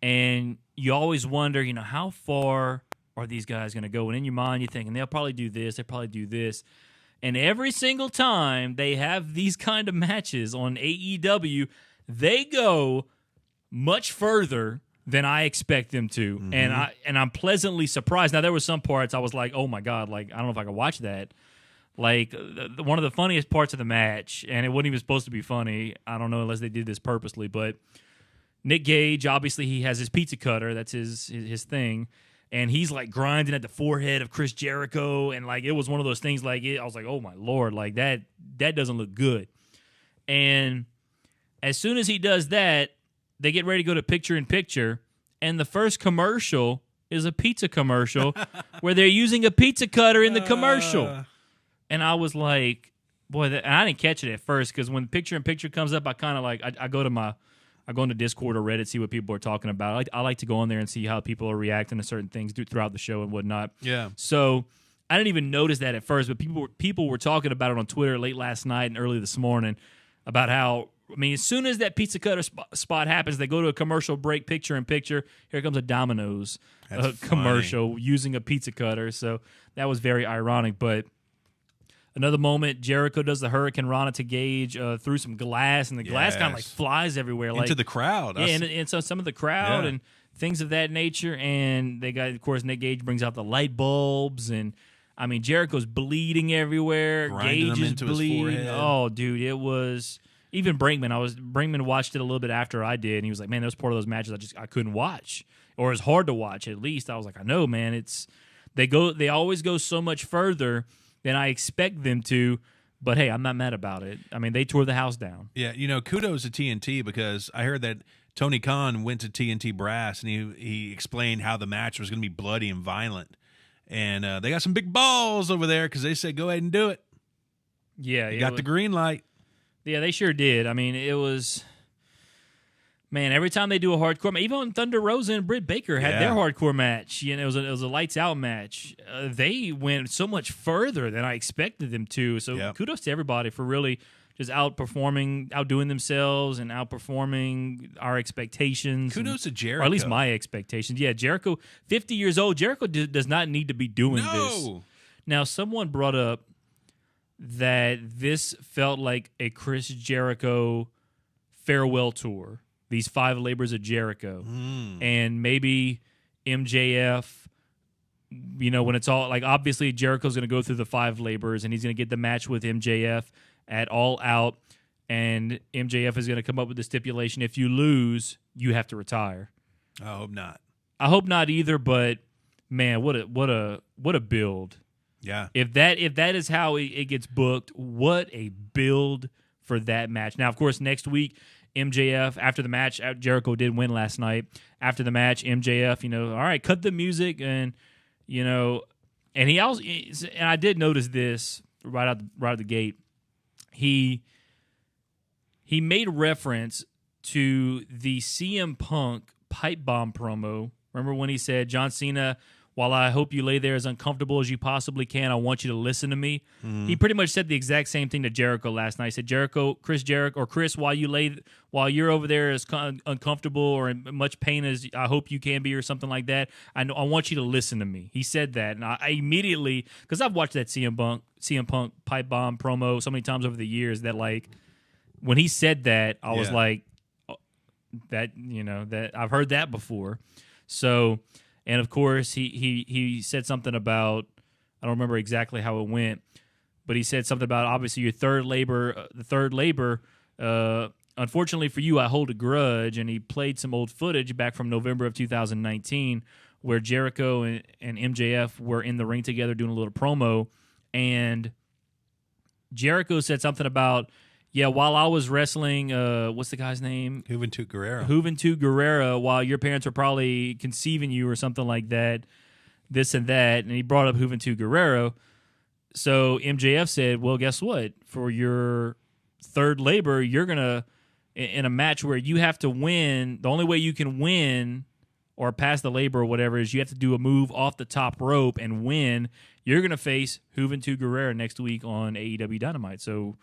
and you always wonder, how far are these guys going to go? And in your mind, you're thinking, they'll probably do this, they'll probably do this. And every single time they have these kind of matches on AEW, they go much further than I expect them to. Mm-hmm. And I'm pleasantly surprised. Now, there were some parts I was like, oh, my God, I don't know if I can watch that. Like, one of the funniest parts of the match, and it wasn't even supposed to be funny, I don't know unless they did this purposely, but Nick Gage, obviously he has his pizza cutter, that's his thing, and he's grinding at the forehead of Chris Jericho, and it was one of those things I was like, oh my Lord, that doesn't look good. And as soon as he does that, they get ready to go to picture-in-picture, and the first commercial is a pizza commercial where they're using a pizza cutter in the commercial. And I was like, boy, and I didn't catch it at first because when picture-in-picture comes up, I kind of I go into Discord or Reddit, see what people are talking about. I like to go on there and see how people are reacting to certain things throughout the show and whatnot. Yeah. So I didn't even notice that at first, but people were talking about it on Twitter late last night and early this morning about how, as soon as that pizza cutter spot happens, they go to a commercial break, picture-in-picture. Here comes a Domino's commercial using a pizza cutter. So that was very ironic, but... Another moment, Jericho does the Hurricane Rana to Gage through some glass, and the glass kind of flies everywhere. Into the crowd. Yeah, and so some of the crowd and things of that nature. And they got, of course, Nick Gage brings out the light bulbs, and Jericho's bleeding everywhere. Grinding Gage is into bleeding. his forehead. Oh, dude, it was... Even Brinkman watched it a little bit after I did, and he was like, man, that was part of those matches I couldn't watch. Or it's hard to watch, at least. I was like, I know, man. They always go so much further than I expect them to, but hey, I'm not mad about it. They tore the house down. Yeah, kudos to TNT because I heard that Tony Khan went to TNT Brass and he explained how the match was going to be bloody and violent. And they got some big balls over there because they said, go ahead and do it. Yeah. They got the green light. Yeah, they sure did. It was... Man, every time they do a hardcore match, even when Thunder Rosa and Britt Baker had their hardcore match, it was a lights out match. They went so much further than I expected them to. So kudos to everybody for really just outdoing themselves and outperforming our expectations. Kudos to Jericho, or at least my expectations. Yeah, Jericho, 50 years old. Jericho does not need to be doing this. Now, someone brought up that this felt like a Chris Jericho farewell tour. These 5 labors of Jericho. And maybe MJF, when it's all, obviously Jericho's going to go through the 5 labors, and he's going to get the match with MJF at All Out, and MJF is going to come up with the stipulation, if you lose, you have to retire. I hope not. I hope not either, but, man, what a build. Yeah. If that is how it gets booked, what a build for that match. Now, of course, next week, MJF, after the match, Jericho did win last night. After the match, MJF, all right, cut the music, and and he also, and I did notice this right out the gate. He made reference to the CM Punk pipe bomb promo. Remember when he said, John Cena, while I hope you lay there as uncomfortable as you possibly can, I want you to listen to me. He pretty much said the exact same thing to Jericho last night. He said, Chris, while you're over there as uncomfortable or in much pain as I hope you can be or something like that, I want you to listen to me. He said that, and I immediately, because I've watched that CM Punk pipe bomb promo so many times over the years that, like, when he said that, I was like, oh, that I've heard that before. So... And of course, he said something about, I don't remember exactly how it went, but he said something about obviously your third labor. Unfortunately for you, I hold a grudge, and he played some old footage back from November of 2019 where Jericho and MJF were in the ring together doing a little promo, and Jericho said something about, yeah, while I was wrestling, what's the guy's name? Juventud Guerrera, while your parents were probably conceiving you or something like that, this and that. And he brought up Juventud Guerrero. So MJF said, well, guess what? For your third labor, you're going to, in a match where you have to win, the only way you can win or pass the labor or whatever is you have to do a move off the top rope and win. You're going to face Juventud Guerrera next week on AEW Dynamite. So...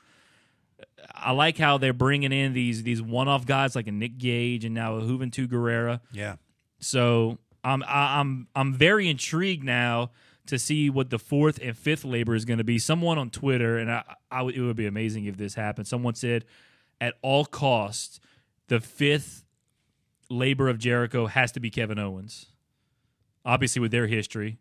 I like how they're bringing in these one-off guys like a Nick Gage and now a Juventud Guerrera. Yeah. So I'm very intrigued now to see what the fourth and fifth labor is going to be. Someone on Twitter, and it would be amazing if this happened. Someone said, at all costs, the fifth labor of Jericho has to be Kevin Owens. Obviously, with their history.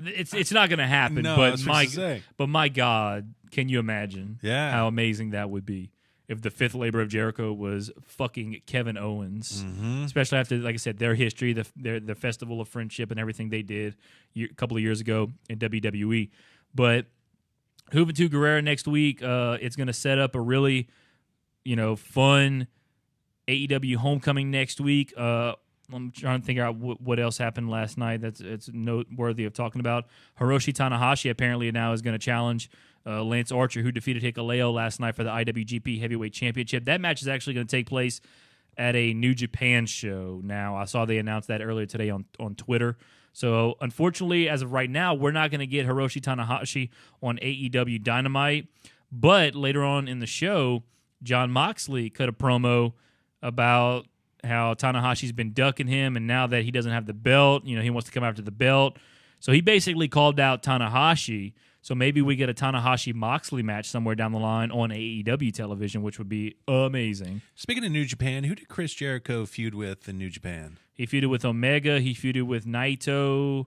It's not going to happen, no, but my God, can you imagine how amazing that would be if the fifth labor of Jericho was fucking Kevin Owens, especially after, like I said, their history, the Festival of Friendship and everything they did a couple of years ago in WWE. But Juventud Guerrera next week, it's going to set up a really, fun AEW homecoming next week. I'm trying to figure out what else happened last night it's noteworthy of talking about. Hiroshi Tanahashi apparently now is going to challenge Lance Archer, who defeated Hikuleo last night for the IWGP Heavyweight Championship. That match is actually going to take place at a New Japan show now. I saw they announced that earlier today on Twitter. So, unfortunately, as of right now, we're not going to get Hiroshi Tanahashi on AEW Dynamite. But later on in the show, Jon Moxley cut a promo about how Tanahashi's been ducking him, and now that he doesn't have the belt, he wants to come after the belt. So he basically called out Tanahashi. So maybe we get a Tanahashi-Moxley match somewhere down the line on AEW television, which would be amazing. Speaking of New Japan, who did Chris Jericho feud with in New Japan? He feuded with Omega. He feuded with Naito.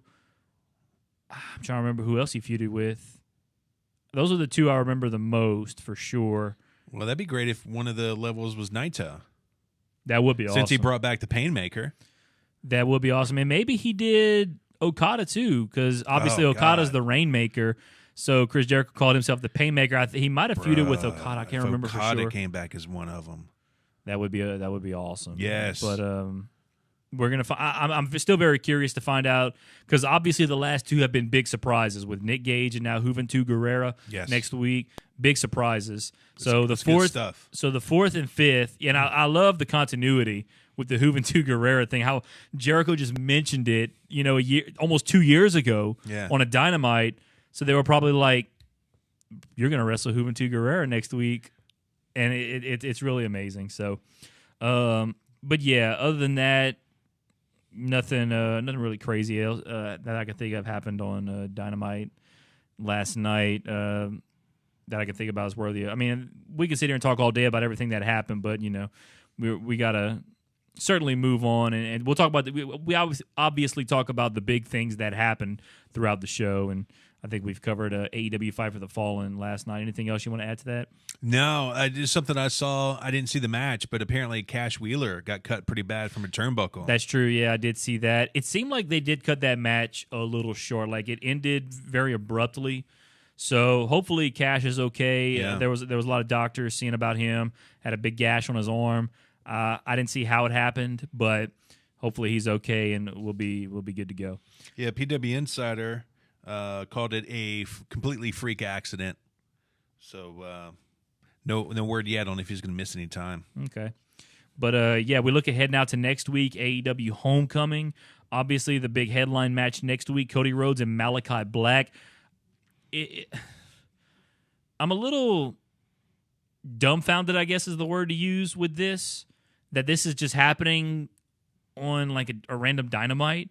I'm trying to remember who else he feuded with. Those are the two I remember the most, for sure. Well, that'd be great if one of the levels was Naito. That would be awesome. Since he brought back the Painmaker. That would be awesome. And maybe he did Okada, too, because obviously Okada's the Rainmaker. So Chris Jericho called himself the Painmaker. He might have feuded with Okada. I can't remember for sure. Okada came back as one of them. That would be awesome. Yes. But we're going to I'm still very curious to find out, because obviously the last two have been big surprises with Nick Gage and now Juventud Guerrera next week. Big surprises. So the fourth and fifth, and I love the continuity with the Juventud Guerrera thing. How Jericho just mentioned it, almost 2 years ago on a Dynamite. So they were probably like, "You're going to wrestle Juventud Guerrera next week," and it's really amazing. So, but yeah, other than that, nothing really crazy else that I can think of happened on Dynamite last night. That I can think about is worthy. I mean, we can sit here and talk all day about everything that happened, but we gotta certainly move on, and we'll talk about we obviously talk about the big things that happened throughout the show, and I think we've covered AEW Fight for the Fallen last night. Anything else you want to add to that? No, just something I saw. I didn't see the match, but apparently Cash Wheeler got cut pretty bad from a turnbuckle. That's true. Yeah, I did see that. It seemed like they did cut that match a little short. Like it ended very abruptly. So hopefully Cash is okay. Yeah. There was a lot of doctors seeing about him. Had a big gash on his arm. I didn't see how it happened, but hopefully he's okay and we'll be good to go. Yeah, PW Insider called it a completely freak accident. So no word yet on if he's going to miss any time. Okay. But yeah, we look ahead now to next week, AEW Homecoming. Obviously, the big headline match next week, Cody Rhodes and Malachi Black. I'm a little dumbfounded, I guess is the word to use with this, that this is just happening on like a random Dynamite.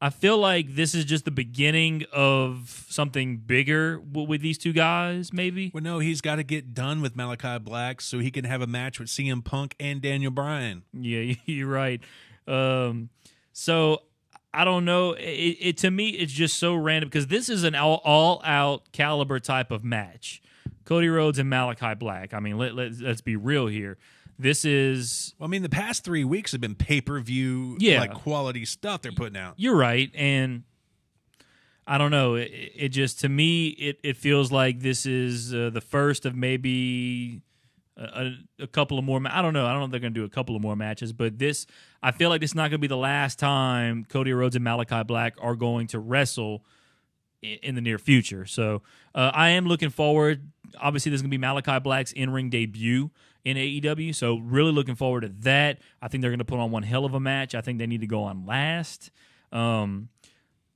I feel like this is just the beginning of something bigger with these two guys, maybe. Well, no, he's got to get done with Malachi Black so he can have a match with CM Punk and Daniel Bryan. Yeah, you're right. So I don't know. It to me, it's just so random because this is an all-out caliber type of match. Cody Rhodes and Malachi Black. I mean, let's be real here. This is... Well, I mean, the past 3 weeks have been pay-per-view, like quality stuff they're putting out. You're right, and I don't know. It just, to me, it feels like this is the first of maybe a couple of more. I don't know. I don't know if they're going to do a couple of more matches, but this, I feel like this is not going to be the last time Cody Rhodes and Malachi Black are going to wrestle in the near future. So I am looking forward. Obviously, there's going to be Malachi Black's in-ring debut in AEW, so really looking forward to that. I think they're going to put on one hell of a match. I think they need to go on last.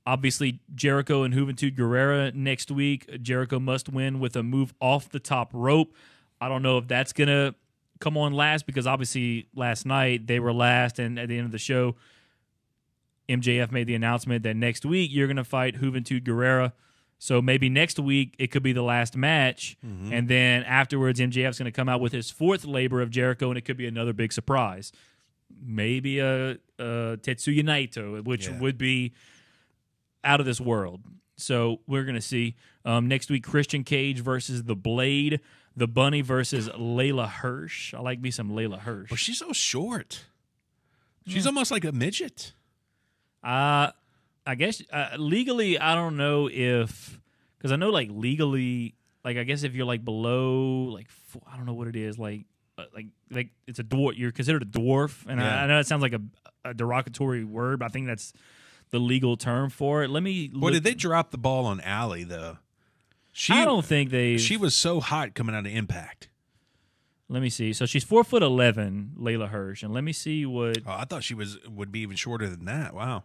Obviously, Jericho and Juventud Guerrera next week. Jericho must win with a move off the top rope. I don't know if that's going to come on last because obviously last night they were last, and at the end of the show, MJF made the announcement that next week you're going to fight Juventud Guerrera. So maybe next week it could be the last match, and then afterwards MJF's going to come out with his fourth labor of Jericho, and it could be another big surprise. Maybe a Tetsuya Naito, which would be out of this world. So we're going to see. Next week, Christian Cage versus The Blade, The Bunny versus Layla Hirsch. I like me some Layla Hirsch. Well, she's so short. She's almost like a midget. I guess legally, I don't know if, because I know like legally, like I guess if you're like below, like I don't know what it is, like it's a dwarf. You're considered a dwarf, and I know it sounds like a derogatory word, but I think that's the legal term for it. Let me. Boy, did they drop the ball on Allie though? I don't think they. She was so hot coming out of Impact. Let me see. So she's 4'11", Layla Hirsch, and let me see what. Oh, I thought she would be even shorter than that. Wow.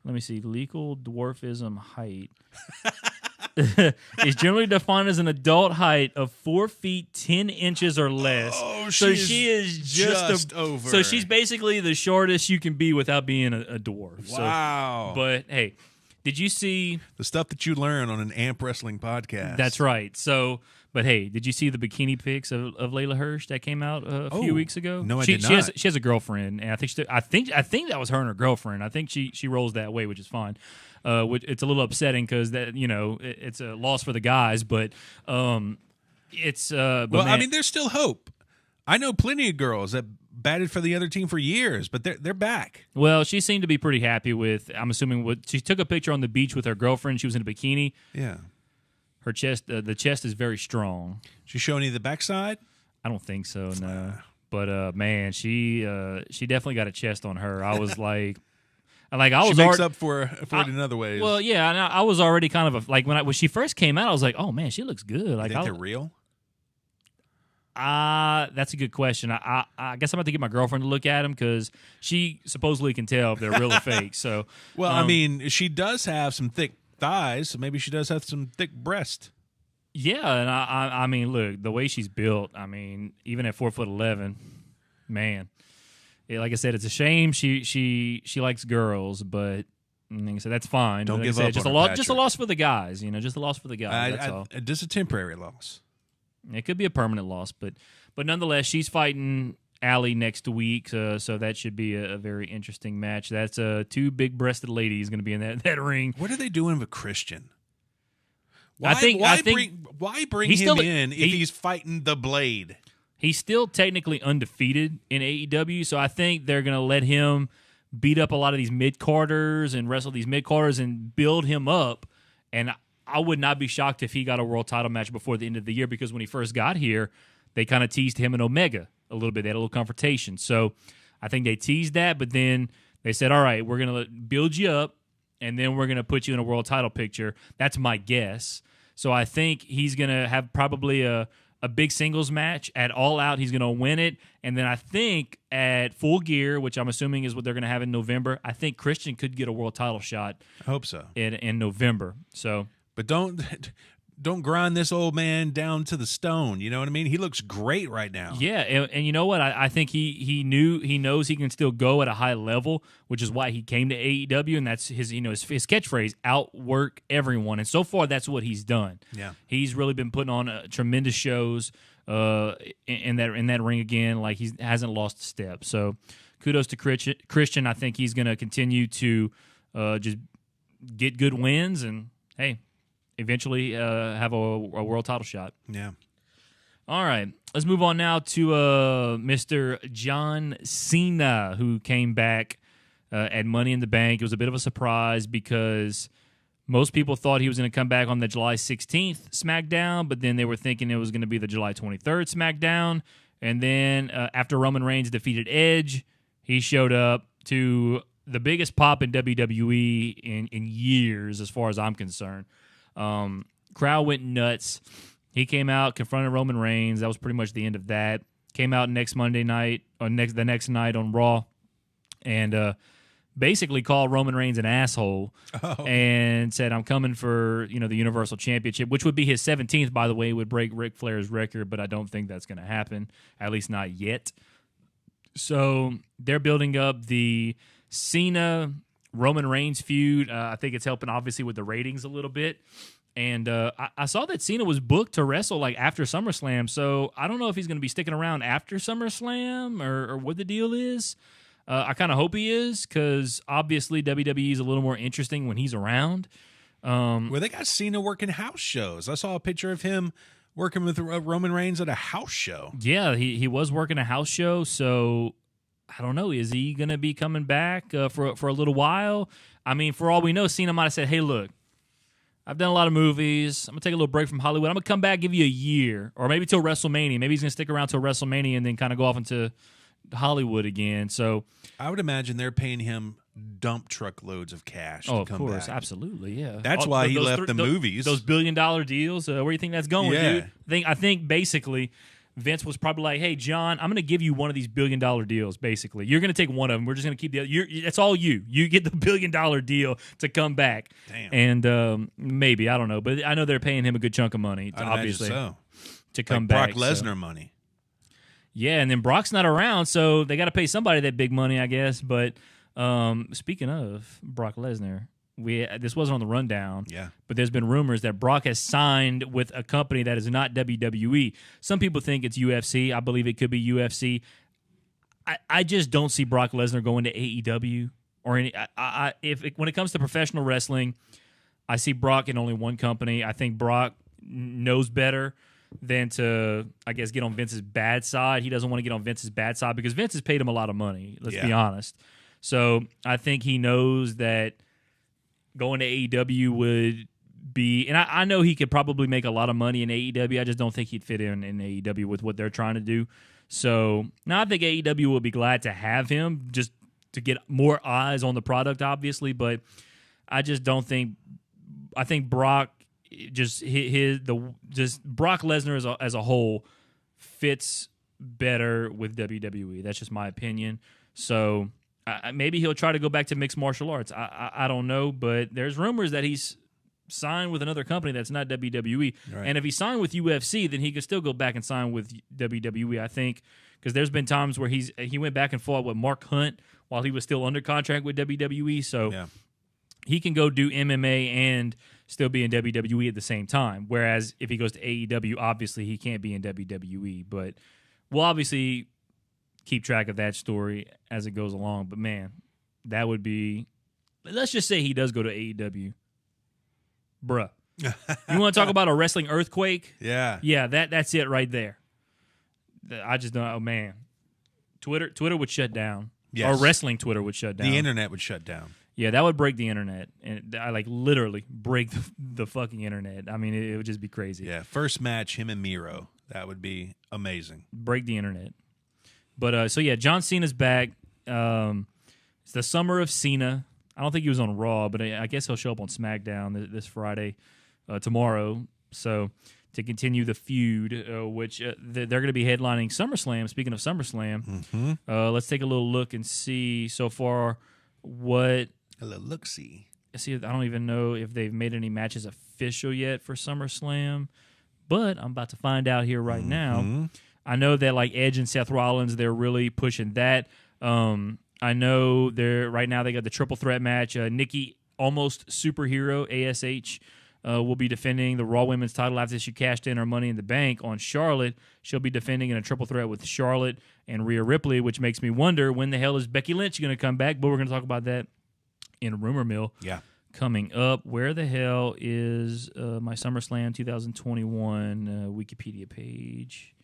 Let me see. Legal dwarfism height is generally defined as an adult height of 4 feet 10 inches or less. Oh, so she is just over. So she's basically the shortest you can be without being a dwarf. Wow. So, but hey, did you see the stuff that you learn on an AMP Wrestling podcast? That's right. So, but hey, did you see the bikini pics of Layla Hirsch that came out a few weeks ago? No, I did not. She has a girlfriend, and I think that was her and her girlfriend. I think she rolls that way, which is fine. It's a little upsetting because that it's a loss for the guys, but it's. But well, man, I mean, there's still hope. I know plenty of girls that batted for the other team for years, but they're back. Well, she seemed to be pretty happy with. I'm assuming she took a picture on the beach with her girlfriend. She was in a bikini. Yeah. Her chest, the chest is very strong. She show any of the backside? I don't think so, no. But man, she definitely got a chest on her. I was like, I was. She makes up for it in other ways. Well, yeah, and I was already kind of when she first came out, I was like, oh man, she looks good. Like, you think they're real? That's a good question. I guess I'm about to get my girlfriend to look at them because she supposedly can tell if they're real or fake. So, well, I mean, she does have some thick thighs, so maybe she does have some thick breast. Yeah, and I mean, look, the way she's built, I mean, even at 4'11", man, like I said, it's a shame she likes girls, but like I said, that's fine. Don't like give I said, up just on a her, just a loss for the guys, just a loss for the guys. That's all. Just a temporary loss. It could be a permanent loss, but nonetheless, she's fighting Allie next week, so that should be a very interesting match. That's two big-breasted ladies going to be in that ring. What are they doing with Christian? Why bring him in if he's fighting the Blade? He's still technically undefeated in AEW, so I think they're going to let him beat up a lot of these mid-carders and wrestle these mid-carders and build him up, and I would not be shocked if he got a world title match before the end of the year because when he first got here, they kind of teased him and Omega a little bit. They had a little confrontation. So I think they teased that, but then they said, all right, we're going to build you up, and then we're going to put you in a world title picture. That's my guess. So I think he's going to have probably a a big singles match at All Out. He's going to win it. And then I think at Full Gear, which I'm assuming is what they're going to have in November, I think Christian could get a world title shot. I hope so. In November. So, but don't grind this old man down to the stone. You know what I mean? He looks great right now. Yeah, and you know what? I think he knows he can still go at a high level, which is why he came to AEW, and that's his catchphrase: outwork everyone. And so far, that's what he's done. Yeah, he's really been putting on tremendous shows in that ring again. Like, he hasn't lost a step. So kudos to Christian. I think he's going to continue to just get good wins, and hey, eventually have a world title shot. Yeah. All right. Let's move on now to Mr. John Cena, who came back at Money in the Bank. It was a bit of a surprise because most people thought he was going to come back on the July 16th SmackDown, but then they were thinking it was going to be the July 23rd SmackDown. And then after Roman Reigns defeated Edge, he showed up to the biggest pop in WWE in years, as far as I'm concerned. Crowd went nuts. He came out, confronted Roman Reigns. That was pretty much the end of that. Came out next Monday night, or the next night on Raw, and basically called Roman Reigns an asshole and said, "I'm coming for the Universal Championship," which would be his 17th, by the way. It would break Ric Flair's record, but I don't think that's going to happen, at least not yet. So they're building up the Cena Roman Reigns feud. I think it's helping, obviously, with the ratings a little bit. And I saw that Cena was booked to wrestle after SummerSlam, so I don't know if he's going to be sticking around after SummerSlam or what the deal is. I kind of hope he is, because obviously WWE is a little more interesting when he's around. Well, they got Cena working house shows. I saw a picture of him working with Roman Reigns at a house show. Yeah, he was working a house show, so I don't know. Is he going to be coming back for a little while? I mean, for all we know, Cena might have said, "Hey, look, I've done a lot of movies. I'm going to take a little break from Hollywood. I'm going to come back, give you a year, or maybe till WrestleMania. Maybe he's going to stick around till WrestleMania and then kind of go off into Hollywood again." So I would imagine they're paying him dump truckloads of cash to come course, back. Absolutely, yeah. That's why he left the movies. Those $1 billion deals. Where do you think that's going, Yeah. dude? I think basically Vince was probably like, "Hey, John, I'm going to give you one of these $1 billion deals, basically. You're going to take one of them. We're just going to keep the other. That's all you. You get the $1 billion deal to come back." Damn. And maybe, I don't know. But I know they're paying him a good chunk of money, obviously, to come back. Brock Lesnar money. Yeah, and then Brock's not around, so they got to pay somebody that big money, I guess. But speaking of Brock Lesnar, this wasn't on the rundown, but there's been rumors that Brock has signed with a company that is not WWE. Some people think it's UFC. I believe it could be UFC. I just don't see Brock Lesnar going to AEW or any. When it comes to professional wrestling, I see Brock in only one company. I think Brock knows better than to, I guess, get on Vince's bad side. He doesn't want to get on Vince's bad side because Vince has paid him a lot of money. Let's be honest. So I think he knows that going to AEW would be, and I know he could probably make a lot of money in AEW. I just don't think he'd fit in AEW with what they're trying to do. So now I think AEW will be glad to have him just to get more eyes on the product, obviously. But I just don't think. I think Brock Brock Lesnar as a whole fits better with WWE. That's just my opinion. So maybe he'll try to go back to mixed martial arts. I don't know, but there's rumors that he's signed with another company that's not WWE. Right. And if he signed with UFC, then he could still go back and sign with WWE, I think, because there's been times where he went back and fought with Mark Hunt while he was still under contract with WWE. So he can go do MMA and still be in WWE at the same time. Whereas if he goes to AEW, obviously he can't be in WWE. But we'll obviously keep track of that story as it goes along. But man, that would be. Let's just say he does go to AEW, bruh. You want to talk about a wrestling earthquake? Yeah. That's it right there. I just don't. Oh man, Twitter would shut down. Yes. Or wrestling Twitter would shut down. The internet would shut down. Yeah, that would break the internet, and I literally break the fucking internet. I mean, it would just be crazy. Yeah, first match, him and Miro, that would be amazing. Break the internet. But so yeah, John Cena's back. It's the summer of Cena. I don't think he was on Raw, but I guess he'll show up on SmackDown this Friday, tomorrow. So to continue the feud, which they're going to be headlining SummerSlam. Speaking of SummerSlam, let's take a little look and see so far what. A little look-see. See, I don't even know if they've made any matches official yet for SummerSlam, but I'm about to find out here right now. I know that like Edge and Seth Rollins, they're really pushing that. I know right now they got the triple threat match. Nikki, almost superhero, ASH, will be defending the Raw Women's title after she cashed in her Money in the Bank on Charlotte. She'll be defending in a triple threat with Charlotte and Rhea Ripley, which makes me wonder when the hell is Becky Lynch going to come back, but we're going to talk about that in Rumor Mill. Yeah. Coming up, where the hell is my SummerSlam 2021 Wikipedia page?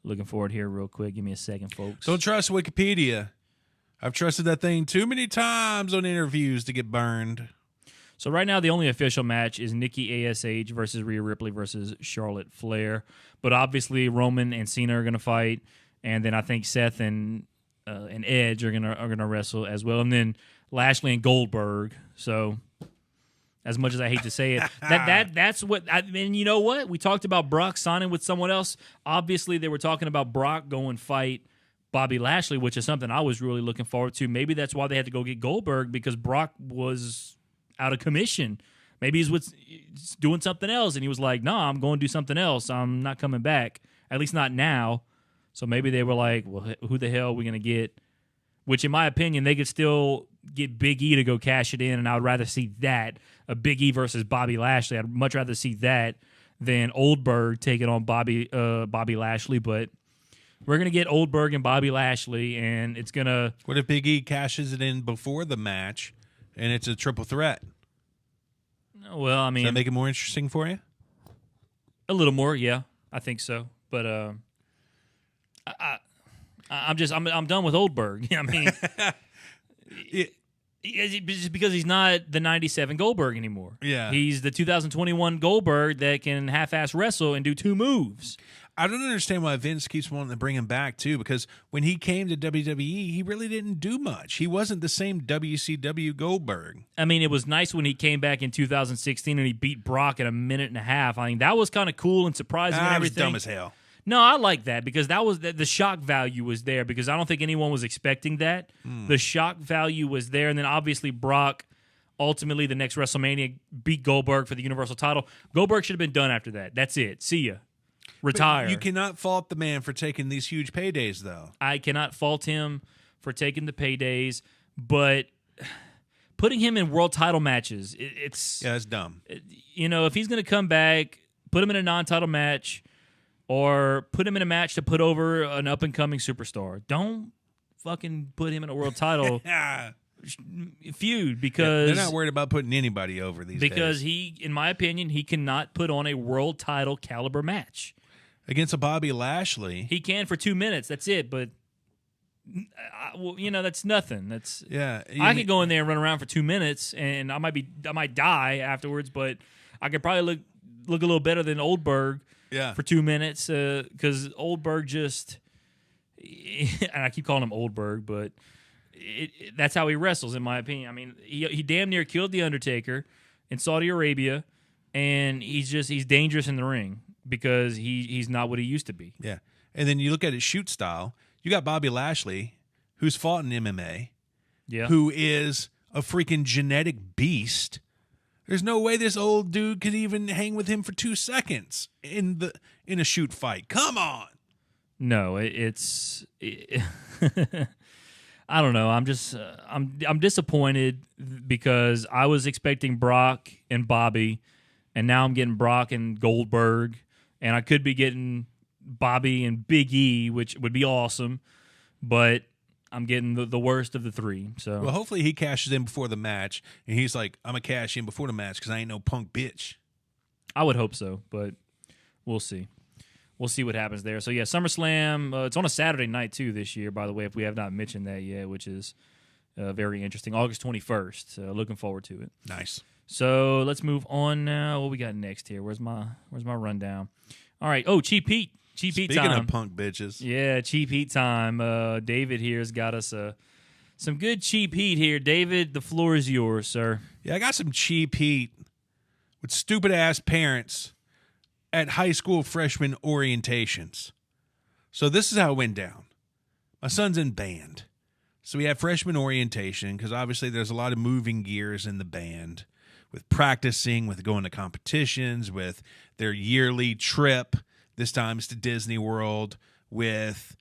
Looking forward here real quick. Give me a second, folks. Don't trust Wikipedia. I've trusted that thing too many times on interviews to get burned. So right now, the only official match is Nikki ASH versus Rhea Ripley versus Charlotte Flair. But obviously, Roman and Cena are going to fight, and then I think Seth and Edge are gonna wrestle as well, and then Lashley and Goldberg. So, as much as I hate to say it, that's what. And you know what? We talked about Brock signing with someone else. Obviously, they were talking about Brock going fight Bobby Lashley, which is something I was really looking forward to. Maybe that's why they had to go get Goldberg, because Brock was out of commission. Maybe he's doing something else, and he was like, "No, I'm going to do something else. I'm not coming back. At least not now." So maybe they were like, "Well, who the hell are we going to get?" Which, in my opinion, they could still get Big E to go cash it in, and I would rather see that, a Big E versus Bobby Lashley. I'd much rather see that than Oldberg taking on Bobby Lashley. But we're going to get Oldberg and Bobby Lashley, and it's going to... What if Big E cashes it in before the match, and it's a triple threat? Well, I mean... Does that make it more interesting for you? A little more, yeah. I think so. But I'm done with Oldberg. I mean... Just because he's not the 97 Goldberg anymore. Yeah. He's the 2021 Goldberg that can half-ass wrestle and do two moves. I don't understand why Vince keeps wanting to bring him back, too, because when he came to WWE, he really didn't do much. He wasn't the same WCW Goldberg. I mean, it was nice when he came back in 2016 and he beat Brock in a minute and a half. I mean, that was kind of cool and surprising and everything. It was dumb as hell. No, I like that because that was the shock value was there because I don't think anyone was expecting that. The shock value was there, and then obviously Brock, ultimately the next WrestleMania, beat Goldberg for the Universal title. Goldberg should have been done after that. That's it. See ya. Retire. But you cannot fault the man for taking these huge paydays, though. I cannot fault him for taking the paydays, but putting him in world title matches, it's dumb. You know, if he's going to come back, put him in a non-title match. Or put him in a match to put over an up-and-coming superstar. Don't fucking put him in a world title feud because... They're not worried about putting anybody over these days. Because he, in my opinion, he cannot put on a world title caliber match. Against a Bobby Lashley. He can for 2 minutes. That's it. But, that's nothing. That's I could go in there and run around for 2 minutes, and I might die afterwards, but I could probably look a little better than Oldberg. Yeah. For 2 minutes, because Oldberg just, and I keep calling him Oldberg, but that's how he wrestles, in my opinion. I mean, he damn near killed The Undertaker in Saudi Arabia, and he's dangerous in the ring because he's not what he used to be. Yeah, and then you look at his shoot style. You got Bobby Lashley, who's fought in MMA, who is a freaking genetic beast. There's no way this old dude could even hang with him for 2 seconds in a shoot fight. Come on. No, it's I don't know. I'm just I'm disappointed because I was expecting Brock and Bobby, and now I'm getting Brock and Goldberg, and I could be getting Bobby and Big E, which would be awesome, but I'm getting the worst of the three. So well, hopefully he cashes in before the match, and he's like, I'm going to cash in before the match because I ain't no punk bitch. I would hope so, but we'll see. We'll see what happens there. So, yeah, SummerSlam, it's on a Saturday night, too, this year, by the way, if we have not mentioned that yet, which is very interesting. August 21st. Looking forward to it. Nice. So, let's move on now. What we got next here? Where's my rundown? All right. Oh, Cheap Heat. Cheap Heat time. Speaking of punk bitches. Yeah, Cheap Heat time. David here has got us some good cheap heat here. David, the floor is yours, sir. Yeah, I got some cheap heat with stupid-ass parents at high school freshman orientations. So this is how it went down. My son's in band. So we have freshman orientation because obviously there's a lot of moving gears in the band with practicing, with going to competitions, with their yearly trip. This time it's to Disney World, with,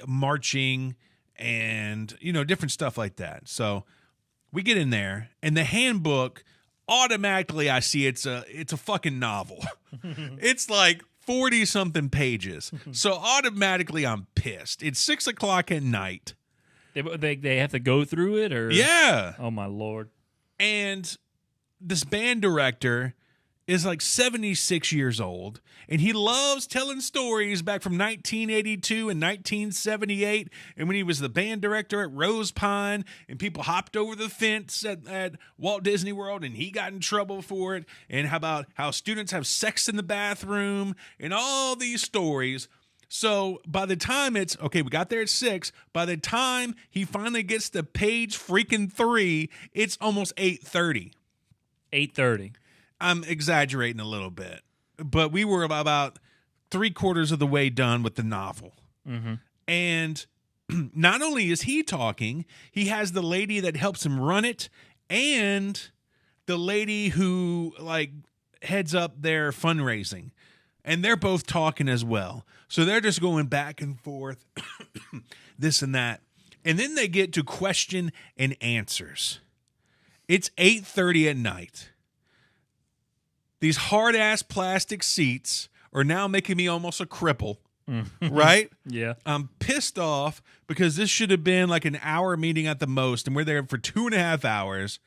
marching and, different stuff like that. So we get in there, and the handbook, automatically I see it's a fucking novel. It's like 40-something pages. So automatically I'm pissed. It's 6:00 at night. They have to go through it? Or Yeah. Oh, my Lord. And this band director is like 76 years old, and he loves telling stories back from 1982 and 1978, and when he was the band director at Rose Pine, and people hopped over the fence at Walt Disney World, and he got in trouble for it, and how students have sex in the bathroom, and all these stories. So by the time we got there at 6, by the time he finally gets to page freaking 3, it's almost 8:30. 8:30. I'm exaggerating a little bit, but we were about 3/4 of the way done with the novel. Mm-hmm. And not only is he talking, he has the lady that helps him run it and the lady who heads up their fundraising. And they're both talking as well. So they're just going back and forth, this and that. And then they get to question and answers. It's 8:30 at night. These hard-ass plastic seats are now making me almost a cripple, right? Yeah. I'm pissed off because this should have been like an hour meeting at the most, and we're there for 2.5 hours.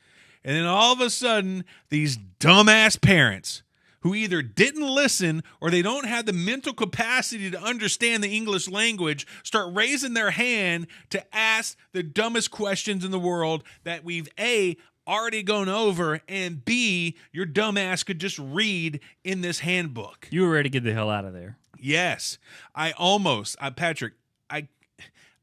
And then all of a sudden, these dumbass parents who either didn't listen or they don't have the mental capacity to understand the English language start raising their hand to ask the dumbest questions in the world that we've already gone over, and B, your dumbass could just read in this handbook. You were ready to get the hell out of there. Yes. Patrick,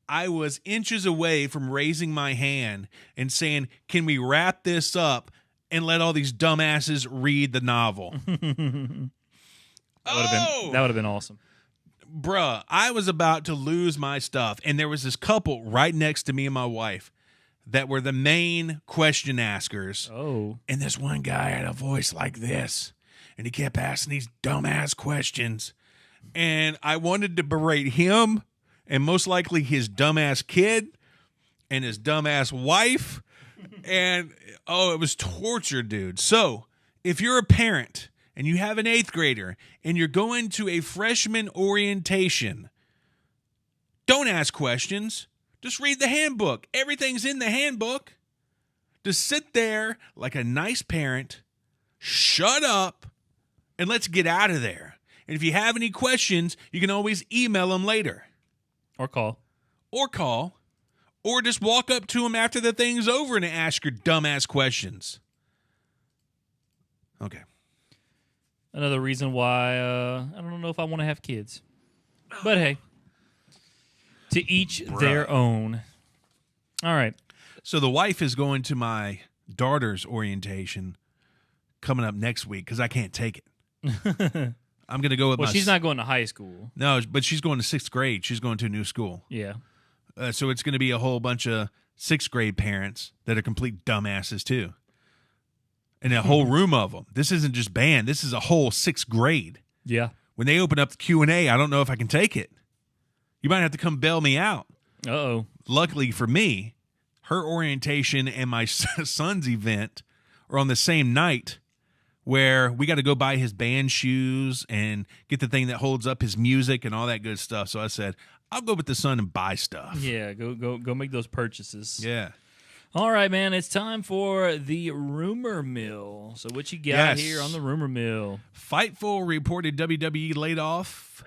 I was inches away from raising my hand and saying, can we wrap this up and let all these dumbasses read the novel? That would have been awesome. Bruh, I was about to lose my stuff, and there was this couple right next to me and my wife that were the main question askers. Oh. And this one guy had a voice like this, and he kept asking these dumbass questions. And I wanted to berate him and most likely his dumbass kid and his dumbass wife. And, it was torture, dude. So if you're a parent and you have an 8th grader and you're going to a freshman orientation, don't ask questions. Just read the handbook. Everything's in the handbook. Just sit there like a nice parent, shut up, and let's get out of there. And if you have any questions, you can always email them later. Or call. Or just walk up to them after the thing's over and ask your dumbass questions. Okay. Another reason why I don't know if I want to have kids. But hey. To each their own. All right. So the wife is going to my daughter's orientation coming up next week because I can't take it. I'm going to go with she's not going to high school. No, but she's going to 6th grade. She's going to a new school. Yeah. So it's going to be a whole bunch of 6th grade parents that are complete dumbasses too. And a whole room of them. This isn't just band. This is a whole 6th grade. Yeah. When they open up the Q&A, I don't know if I can take it. You might have to come bail me out. Uh-oh. Luckily for me, her orientation and my son's event are on the same night, where we got to go buy his band shoes and get the thing that holds up his music and all that good stuff. So I said, I'll go with the son and buy stuff. Yeah, go make those purchases. Yeah. All right, man, it's time for the rumor mill. So what you got here on the rumor mill? Fightful reported WWE laid off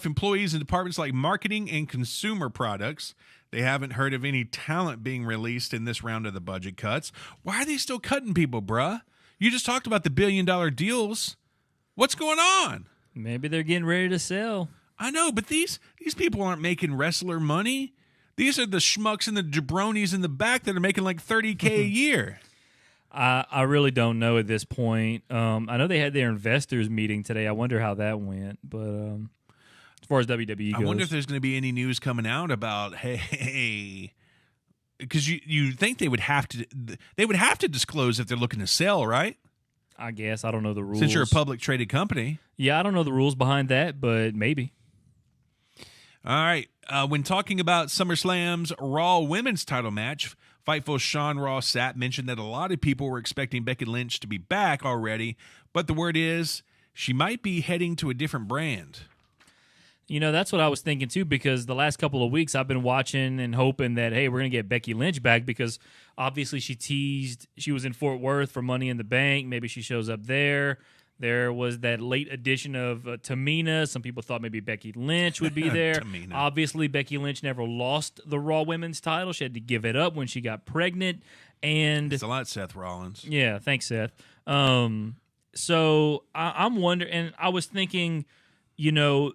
employees in departments like marketing and consumer products. They haven't heard of any talent being released in this round of the budget cuts. Why are they still cutting people, bruh? You just talked about the billion-dollar deals. What's going on? Maybe they're getting ready to sell. I know, but these people aren't making wrestler money. These are the schmucks and the jabronis in the back that are making like $30K a year. I really don't know at this point. I know they had their investors meeting today. I wonder how that went. But as far as WWE goes, I wonder if there's going to be any news coming out about, hey, because you think they would have to disclose if they're looking to sell, right? I guess. I don't know the rules. Since you're a public traded company. Yeah, I don't know the rules behind that, but maybe. All right. When talking about SummerSlam's Raw Women's title match, Fightful Sean Ross Sapp mentioned that a lot of people were expecting Becky Lynch to be back already, but the word is she might be heading to a different brand. You know, that's what I was thinking too, because the last couple of weeks I've been watching and hoping that, hey, we're going to get Becky Lynch back, because obviously she teased she was in Fort Worth for Money in the Bank. Maybe she shows up there. There was that late addition of Tamina. Some people thought maybe Becky Lynch would be there. Obviously, Becky Lynch never lost the Raw Women's title. She had to give it up when she got pregnant. And it's a lot, Seth Rollins. Yeah, thanks, Seth. So I'm wondering, and I was thinking, you know,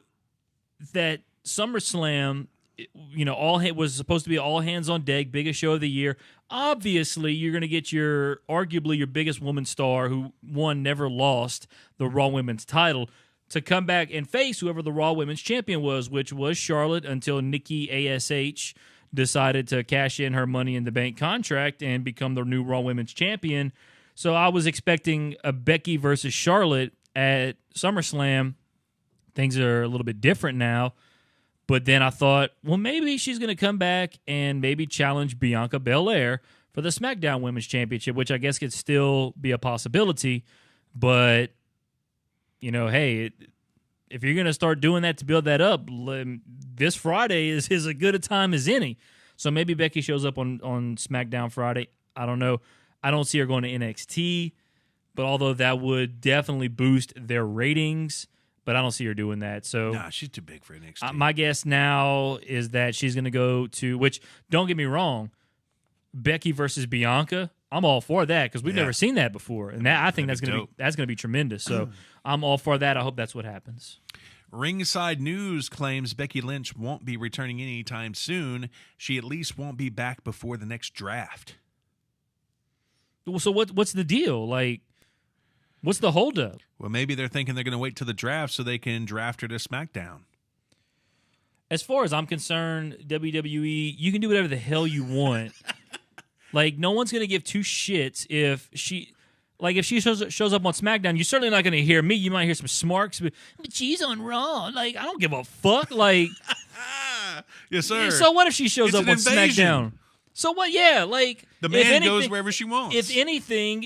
that SummerSlam, you know, was supposed to be all hands on deck, biggest show of the year. Obviously, you're going to get arguably your biggest woman star, who never lost the Raw Women's title, to come back and face whoever the Raw Women's champion was, which was Charlotte, until Nikki ASH decided to cash in her Money in the Bank contract and become the new Raw Women's champion. So I was expecting a Becky versus Charlotte at SummerSlam. Things are a little bit different now. But then I thought, well, maybe she's going to come back and maybe challenge Bianca Belair for the SmackDown Women's Championship, which I guess could still be a possibility. But, you know, hey, if you're going to start doing that to build that up, this Friday is as good a time as any. So maybe Becky shows up on SmackDown Friday. I don't know. I don't see her going to NXT, but although that would definitely boost their ratings, but I don't see her doing that. So nah, she's too big for NXT. My guess now is that she's going to go to, which, don't get me wrong, Becky versus Bianca, I'm all for that, because we've never seen that before, and I think that's going to be tremendous. So I'm all for that. I hope that's what happens. Ringside News claims Becky Lynch won't be returning anytime soon. She at least won't be back before the next draft. So what's the deal? Like, what's the holdup? Well, maybe they're thinking they're going to wait till the draft so they can draft her to SmackDown. As far as I'm concerned, WWE, you can do whatever the hell you want. Like, no one's going to give two shits if she shows up on SmackDown. You're certainly not going to hear me. You might hear some smarks, but she's on Raw. Like, I don't give a fuck. Like, yes, sir. So what if she shows up on invasion. SmackDown? So what? Yeah, like, the man goes wherever she wants. If anything,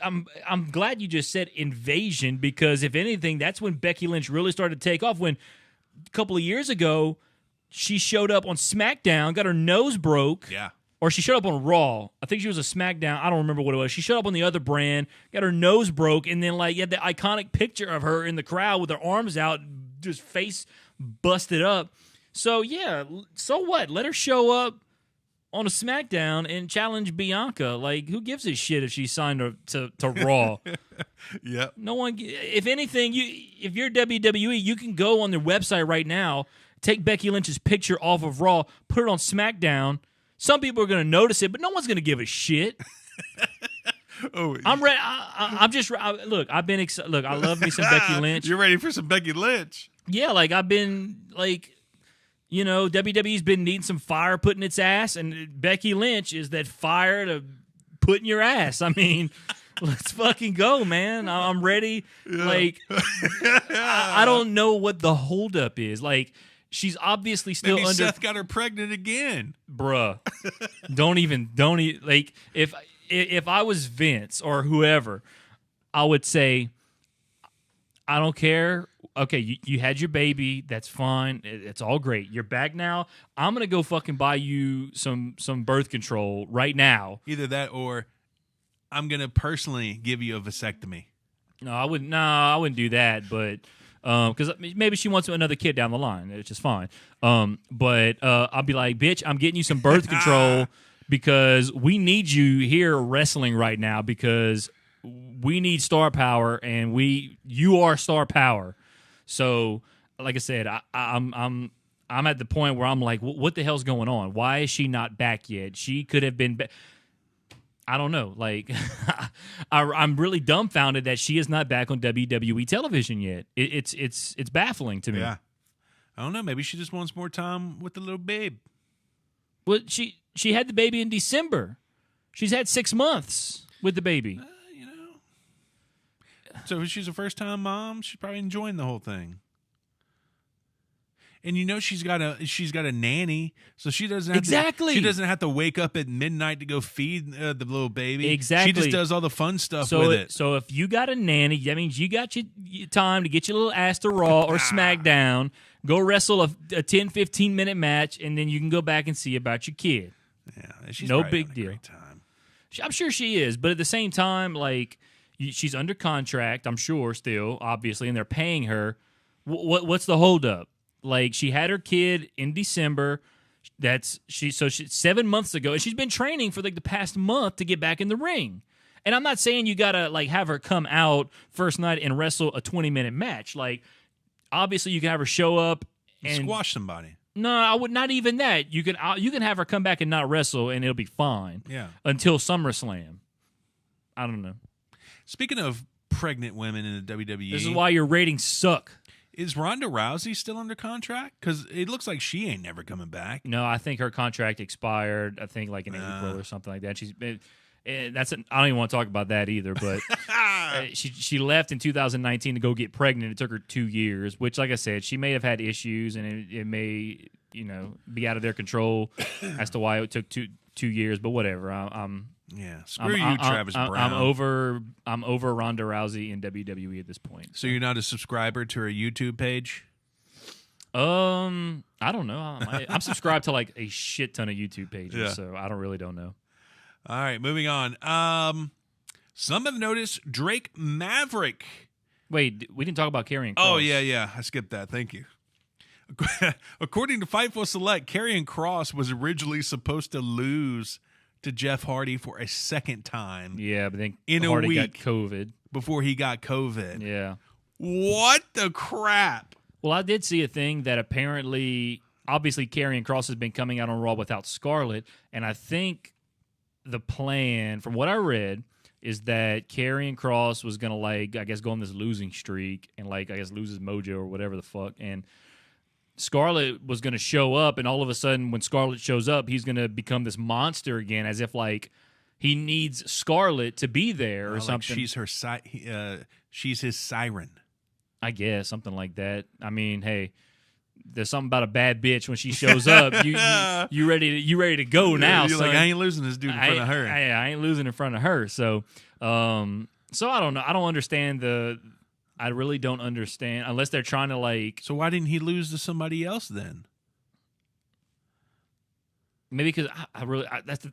I'm glad you just said invasion, because if anything, that's when Becky Lynch really started to take off. When a couple of years ago, she showed up on SmackDown, got her nose broke. Yeah. Or she showed up on Raw. I think she was a SmackDown. I don't remember what it was. She showed up on the other brand, got her nose broke, and then you had the iconic picture of her in the crowd with her arms out, just face busted up. So yeah, so what? Let her show up on a SmackDown and challenge Bianca. Like, who gives a shit if she signed to Raw? Yep. No one. If anything, if you're WWE, you can go on their website right now, take Becky Lynch's picture off of Raw, put it on SmackDown. Some people are going to notice it, but no one's going to give a shit. I'm ready. I'm just look. I've been excited. Look, I love me some Becky Lynch. You're ready for some Becky Lynch? Yeah, like I've been like. You know, WWE's been needing some fire put in its ass, and Becky Lynch is that fire to put in your ass. I mean, let's fucking go, man. I'm ready. Yeah. Like, I don't know what the holdup is. Like, she's obviously still Maybe under. Seth got her pregnant again, bruh. Don't even like if I was Vince or whoever, I would say, I don't care. Okay, you had your baby. That's fine. It's all great. You're back now. I'm going to go fucking buy you some birth control right now. Either that or I'm going to personally give you a vasectomy. No, I wouldn't do that, but because maybe she wants another kid down the line, which is fine. But I'll be like, bitch, I'm getting you some birth control because we need you here wrestling right now, because we need star power, and you are star power. So, like I said, I'm at the point where I'm like, what the hell's going on? Why is she not back yet? She could have been back. I don't know. Like, I'm really dumbfounded that she is not back on WWE television yet. It's baffling to me. Yeah. I don't know. Maybe she just wants more time with the little babe. Well, she had the baby in December. She's had 6 months with the baby. So if she's a first-time mom, she's probably enjoying the whole thing. And she's got a nanny, so she doesn't have she doesn't have to wake up at midnight to go feed the little baby. Exactly. She just does all the fun stuff with it. So if you got a nanny, that means you got your time to get your little ass to Raw or SmackDown, go wrestle a 10, 15-minute match, and then you can go back and see about your kid. Yeah, she's no probably big having a deal. great time. I'm sure she is, but at the same time, like, she's under contract, I'm sure, still, obviously, and they're paying her. What's the holdup? Like, she had her kid in December. She 7 months ago, and she's been training for like the past month to get back in the ring. And I'm not saying you gotta like have her come out first night and wrestle a 20-minute match. Like, obviously, you can have her show up and squash somebody. No, I would not even that. You can have her come back and not wrestle, and it'll be fine. Yeah. Until SummerSlam. I don't know. Speaking of pregnant women in the WWE, this is why your ratings suck. Is Ronda Rousey still under contract? Because it looks like she ain't never coming back. No, I think her contract expired. I think like in April or something like that. I don't even want to talk about that either. But she left in 2019 to go get pregnant. It took her 2 years, which, like I said, she may have had issues, and it may be out of their control as to why it took two years. But whatever. Screw you, Travis Brown. I'm over Ronda Rousey in WWE at this point. So you're not a subscriber to her YouTube page? I don't know. I'm subscribed to like a shit ton of YouTube pages, so I don't know. All right, moving on. Some have noticed Drake Maverick. Wait, we didn't talk about Karrion Kross. Oh yeah, I skipped that. Thank you. According to Fightful Select, Karrion Kross was originally supposed to lose to Jeff Hardy for a second time. Yeah, but then Hardy got COVID. Before he got COVID. Yeah. What the crap? Well, I did see a thing that apparently, obviously, Karrion Kross has been coming out on Raw without Scarlett, and I think the plan, from what I read, is that Karrion Kross was going to, go on this losing streak and, lose his mojo or whatever the fuck, and Scarlett was going to show up, and all of a sudden, when Scarlett shows up, he's going to become this monster again, as if he needs Scarlett to be there or something. She's his siren. I guess something like that. I mean, hey, there's something about a bad bitch when she shows up. You ready to go now? You're son. like, I ain't losing this dude in front of her. I ain't losing in front of her. So I don't know. I don't understand I really don't understand unless they're trying to So why didn't he lose to somebody else then? Maybe because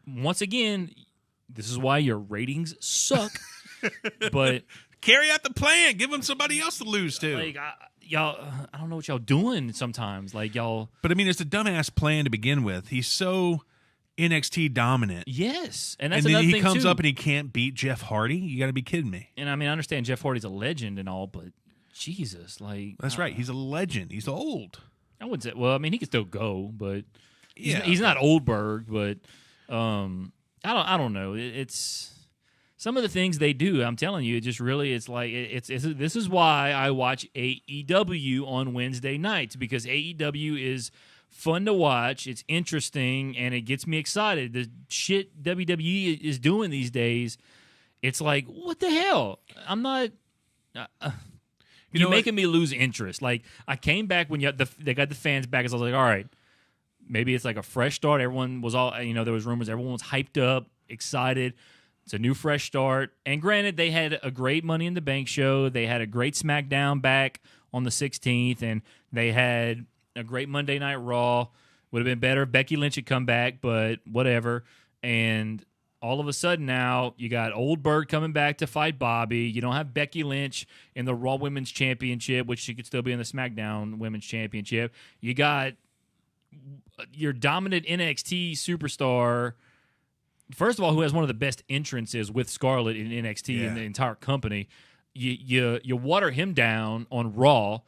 once again, this is why your ratings suck. But carry out the plan. Give him somebody else to lose to. Y'all, I don't know what y'all doing sometimes. Y'all. But I mean, it's a dumbass plan to begin with. He's so NXT dominant. Yes, and that's and then another he thing comes too. up and he can't beat Jeff Hardy. You got to be kidding me. And I mean, I understand Jeff Hardy's a legend and all, but Jesus, that's right. He's a legend. He's old. I wouldn't say. Well, I mean, he can still go, but he's not Oldberg. But I don't know. It's some of the things they do. I'm telling you, it just really it's this is why I watch AEW on Wednesday nights, because AEW is fun to watch. It's interesting, and it gets me excited. The shit WWE is doing these days, it's like, what the hell? I'm not. You're making me lose interest. I came back when they got the fans back, so I was like, all right, maybe it's like a fresh start. Everyone was there was rumors. Everyone was hyped up, excited. It's a new fresh start. And granted, they had a great Money in the Bank show. They had a great SmackDown back on the 16th, and they had a great Monday Night Raw. Would have been better if Becky Lynch had come back, but whatever. And all of a sudden now, you got Oldberg coming back to fight Bobby. You don't have Becky Lynch in the Raw Women's Championship, which she could still be in the SmackDown Women's Championship. You got your dominant NXT superstar, first of all, who has one of the best entrances with Scarlett in NXT in the entire company. You water him down on Raw.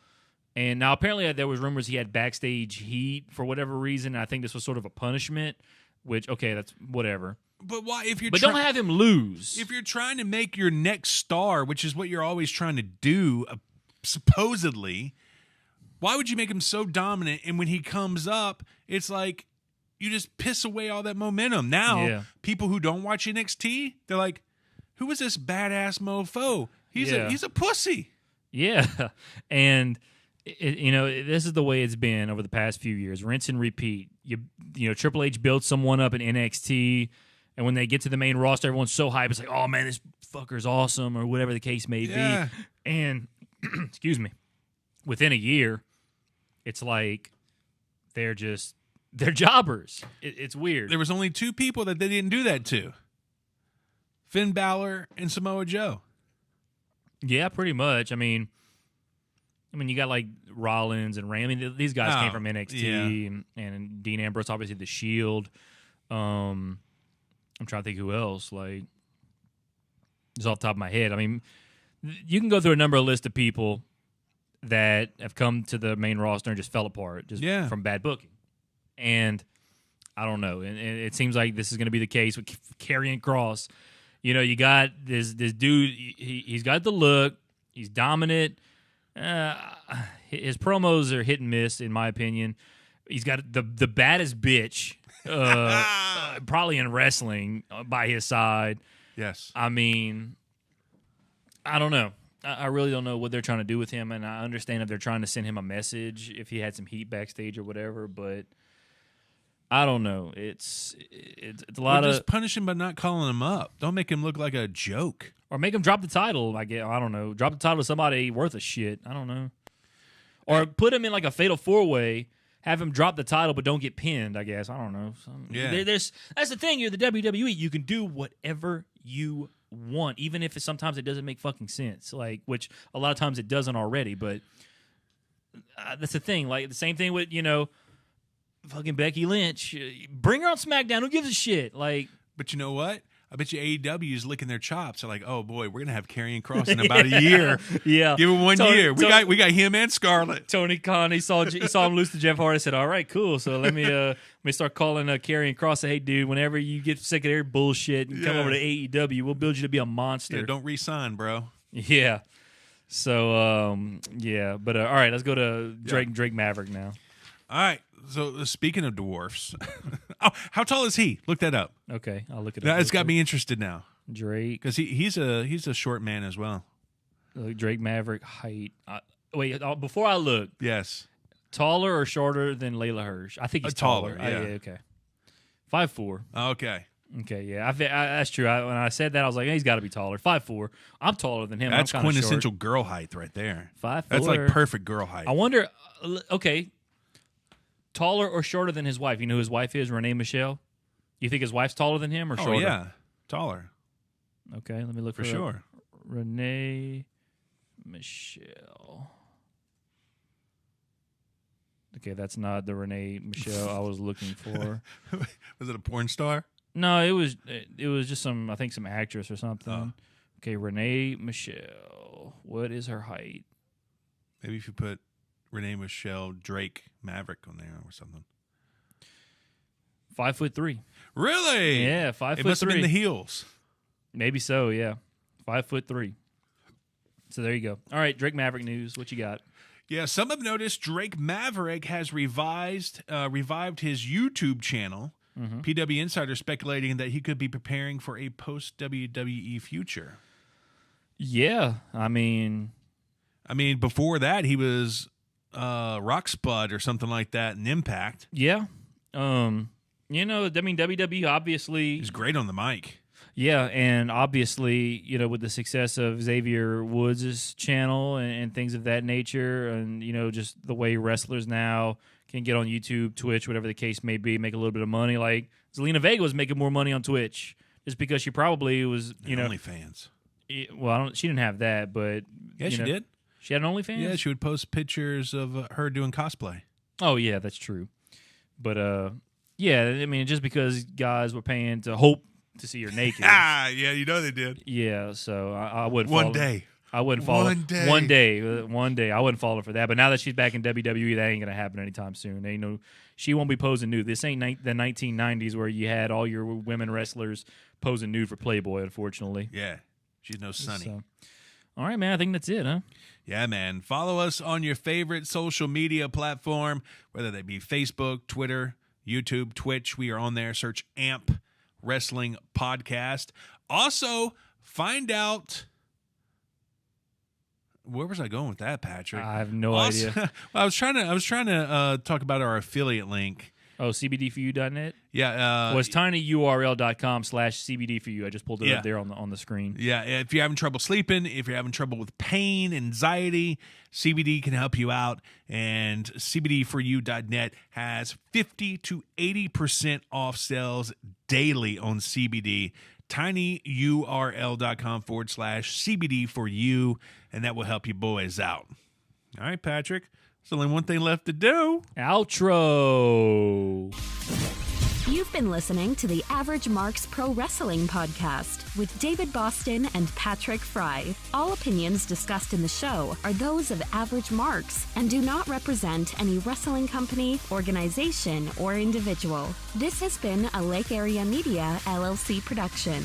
And now apparently there was rumors he had backstage heat for whatever reason. I think this was sort of a punishment, which, okay, that's whatever. But why? If you're don't have him lose. If you're trying to make your next star, which is what you're always trying to do, supposedly, why would you make him so dominant? And when he comes up, it's like you just piss away all that momentum. Now, people who don't watch NXT, they're like, "Who is this badass mofo? He's a pussy." Yeah, and this is the way it's been over the past few years. Rinse and repeat. You know, Triple H built someone up in NXT. And when they get to the main roster, everyone's so hyped. It's like, oh, man, this fucker's awesome or whatever the case may be. And, excuse me, within a year, it's like they're jobbers. It's weird. There was only 2 people that they didn't do that to. Finn Balor and Samoa Joe. Yeah, pretty much. I mean, you got like Rollins and Ray. I mean, these guys came from NXT and Dean Ambrose, obviously the Shield. I'm trying to think who else, like, just off the top of my head. I mean, you can go through a number of list of people that have come to the main roster and just fell apart from bad booking. And I don't know. And it seems like this is going to be the case with Karrion Kross. You know, you got this dude, he's got the look, he's dominant. His promos are hit and miss, in my opinion. He's got the baddest bitch probably in wrestling by his side. Yes. I mean, I don't know. I really don't know what they're trying to do with him, and I understand if they're trying to send him a message if he had some heat backstage or whatever, but I don't know. It's a lot of... Just punish him by not calling him up. Don't make him look like a joke. Or make him drop the title, I guess. I don't know. Drop the title to somebody worth a shit. I don't know. Or put him in like a fatal 4-way, have him drop the title but don't get pinned, I guess. I don't know. That's the thing. You're the WWE. You can do whatever you want, even if sometimes it doesn't make fucking sense, like, which a lot of times it doesn't already, but that's the thing. Like, the same thing with, fucking Becky Lynch. Bring her on SmackDown. Who gives a shit? Like, but you know what? I bet you AEW is licking their chops. They're like, oh boy, we're gonna have Karrion Kross in about a year. Yeah, give him 1 year. We got him and Scarlett. Tony Khan, he saw him lose to Jeff Hardy. Said, all right, cool. So let me start calling Karrion Kross. Say, hey, dude, whenever you get sick of their bullshit and come over to AEW, we'll build you to be a monster. Yeah, don't re-sign, bro. Yeah. So but all right, let's go to Drake Maverick now. All right. So speaking of dwarfs, how tall is he? Look that up. Okay, I'll look it up. It's got me interested now. Drake, because he's a short man as well. Drake Maverick height. Wait, before I look. Yes. Taller or shorter than Layla Hirsch? I think he's taller. Yeah. Okay. 5'4". Okay. Okay, yeah, that's true. When I said that, I was like, he's got to be taller. 5'4". I'm taller than him. That's I'm quintessential short. girl height right there. 5'4". That's like perfect girl height. I wonder. Okay. Taller or shorter than his wife? You know who his wife is? Renee Michelle. You think his wife's taller than him or shorter? Oh, yeah. Taller. Okay, let me look for sure. Renee Michelle. Okay, that's not the Renee Michelle I was looking for. Was it a porn star? No, it was just some actress or something. Oh. Okay, Renee Michelle. What is her height? Maybe if you put Renee Michelle Drake Maverick on there or something. 5'3". Really? Yeah, 5'3". It must have been the heels. Maybe so. Yeah, 5'3". So there you go. All right, Drake Maverick news. What you got? Yeah, some have noticed Drake Maverick has revived his YouTube channel. Mm-hmm. PW Insider speculating that he could be preparing for a post WWE future. Yeah, I mean, before that he was Rock Spud or something like that in Impact. Yeah. WWE obviously... He's great on the mic. Yeah, and obviously, with the success of Xavier Woods' channel and things of that nature, and, just the way wrestlers now can get on YouTube, Twitch, whatever the case may be, make a little bit of money. Like, Zelina Vega was making more money on Twitch just because she probably was, OnlyFans. Well, she didn't have that, but... Yeah, she did. She had an OnlyFans? Yeah, she would post pictures of her doing cosplay. Oh, yeah, that's true. But, just because guys were paying to hope to see her naked. Yeah, they did. Yeah, so I would One day. I wouldn't follow One day. One day. I wouldn't follow for that. But now that she's back in WWE, that ain't gonna happen anytime soon. They know she won't be posing nude. This ain't the 1990s where you had all your women wrestlers posing nude for Playboy. Unfortunately, Yeah, she's no Sunny. So, all right, man. I think that's it, huh? Yeah, man. Follow us on your favorite social media platform, whether they be Facebook, Twitter, YouTube, Twitch. We are on there. Search AMP Wrestling Podcast. Also, find out. Where was I going with that, Patrick? I have no idea. Well, I was trying to talk about our affiliate link. Oh, cbdforyou.net? Yeah. Well, it's tinyurl.com/cbdforyou. I just pulled it Yeah. up there on the screen. Yeah, if you're having trouble sleeping, if you're having trouble with pain, anxiety, CBD can help you out. And CBDforyou.net has 50 to 80% off sales daily on CBD. tinyurl.com/CBD4you, and that will help you boys out. All right, Patrick. There's only one thing left to do. Outro. You've been listening to the Average Marks Pro Wrestling Podcast with David Boston and Patrick Fry. All opinions discussed in the show are those of Average Marks and do not represent any wrestling company, organization, or individual. This has been a Lake Area Media LLC production.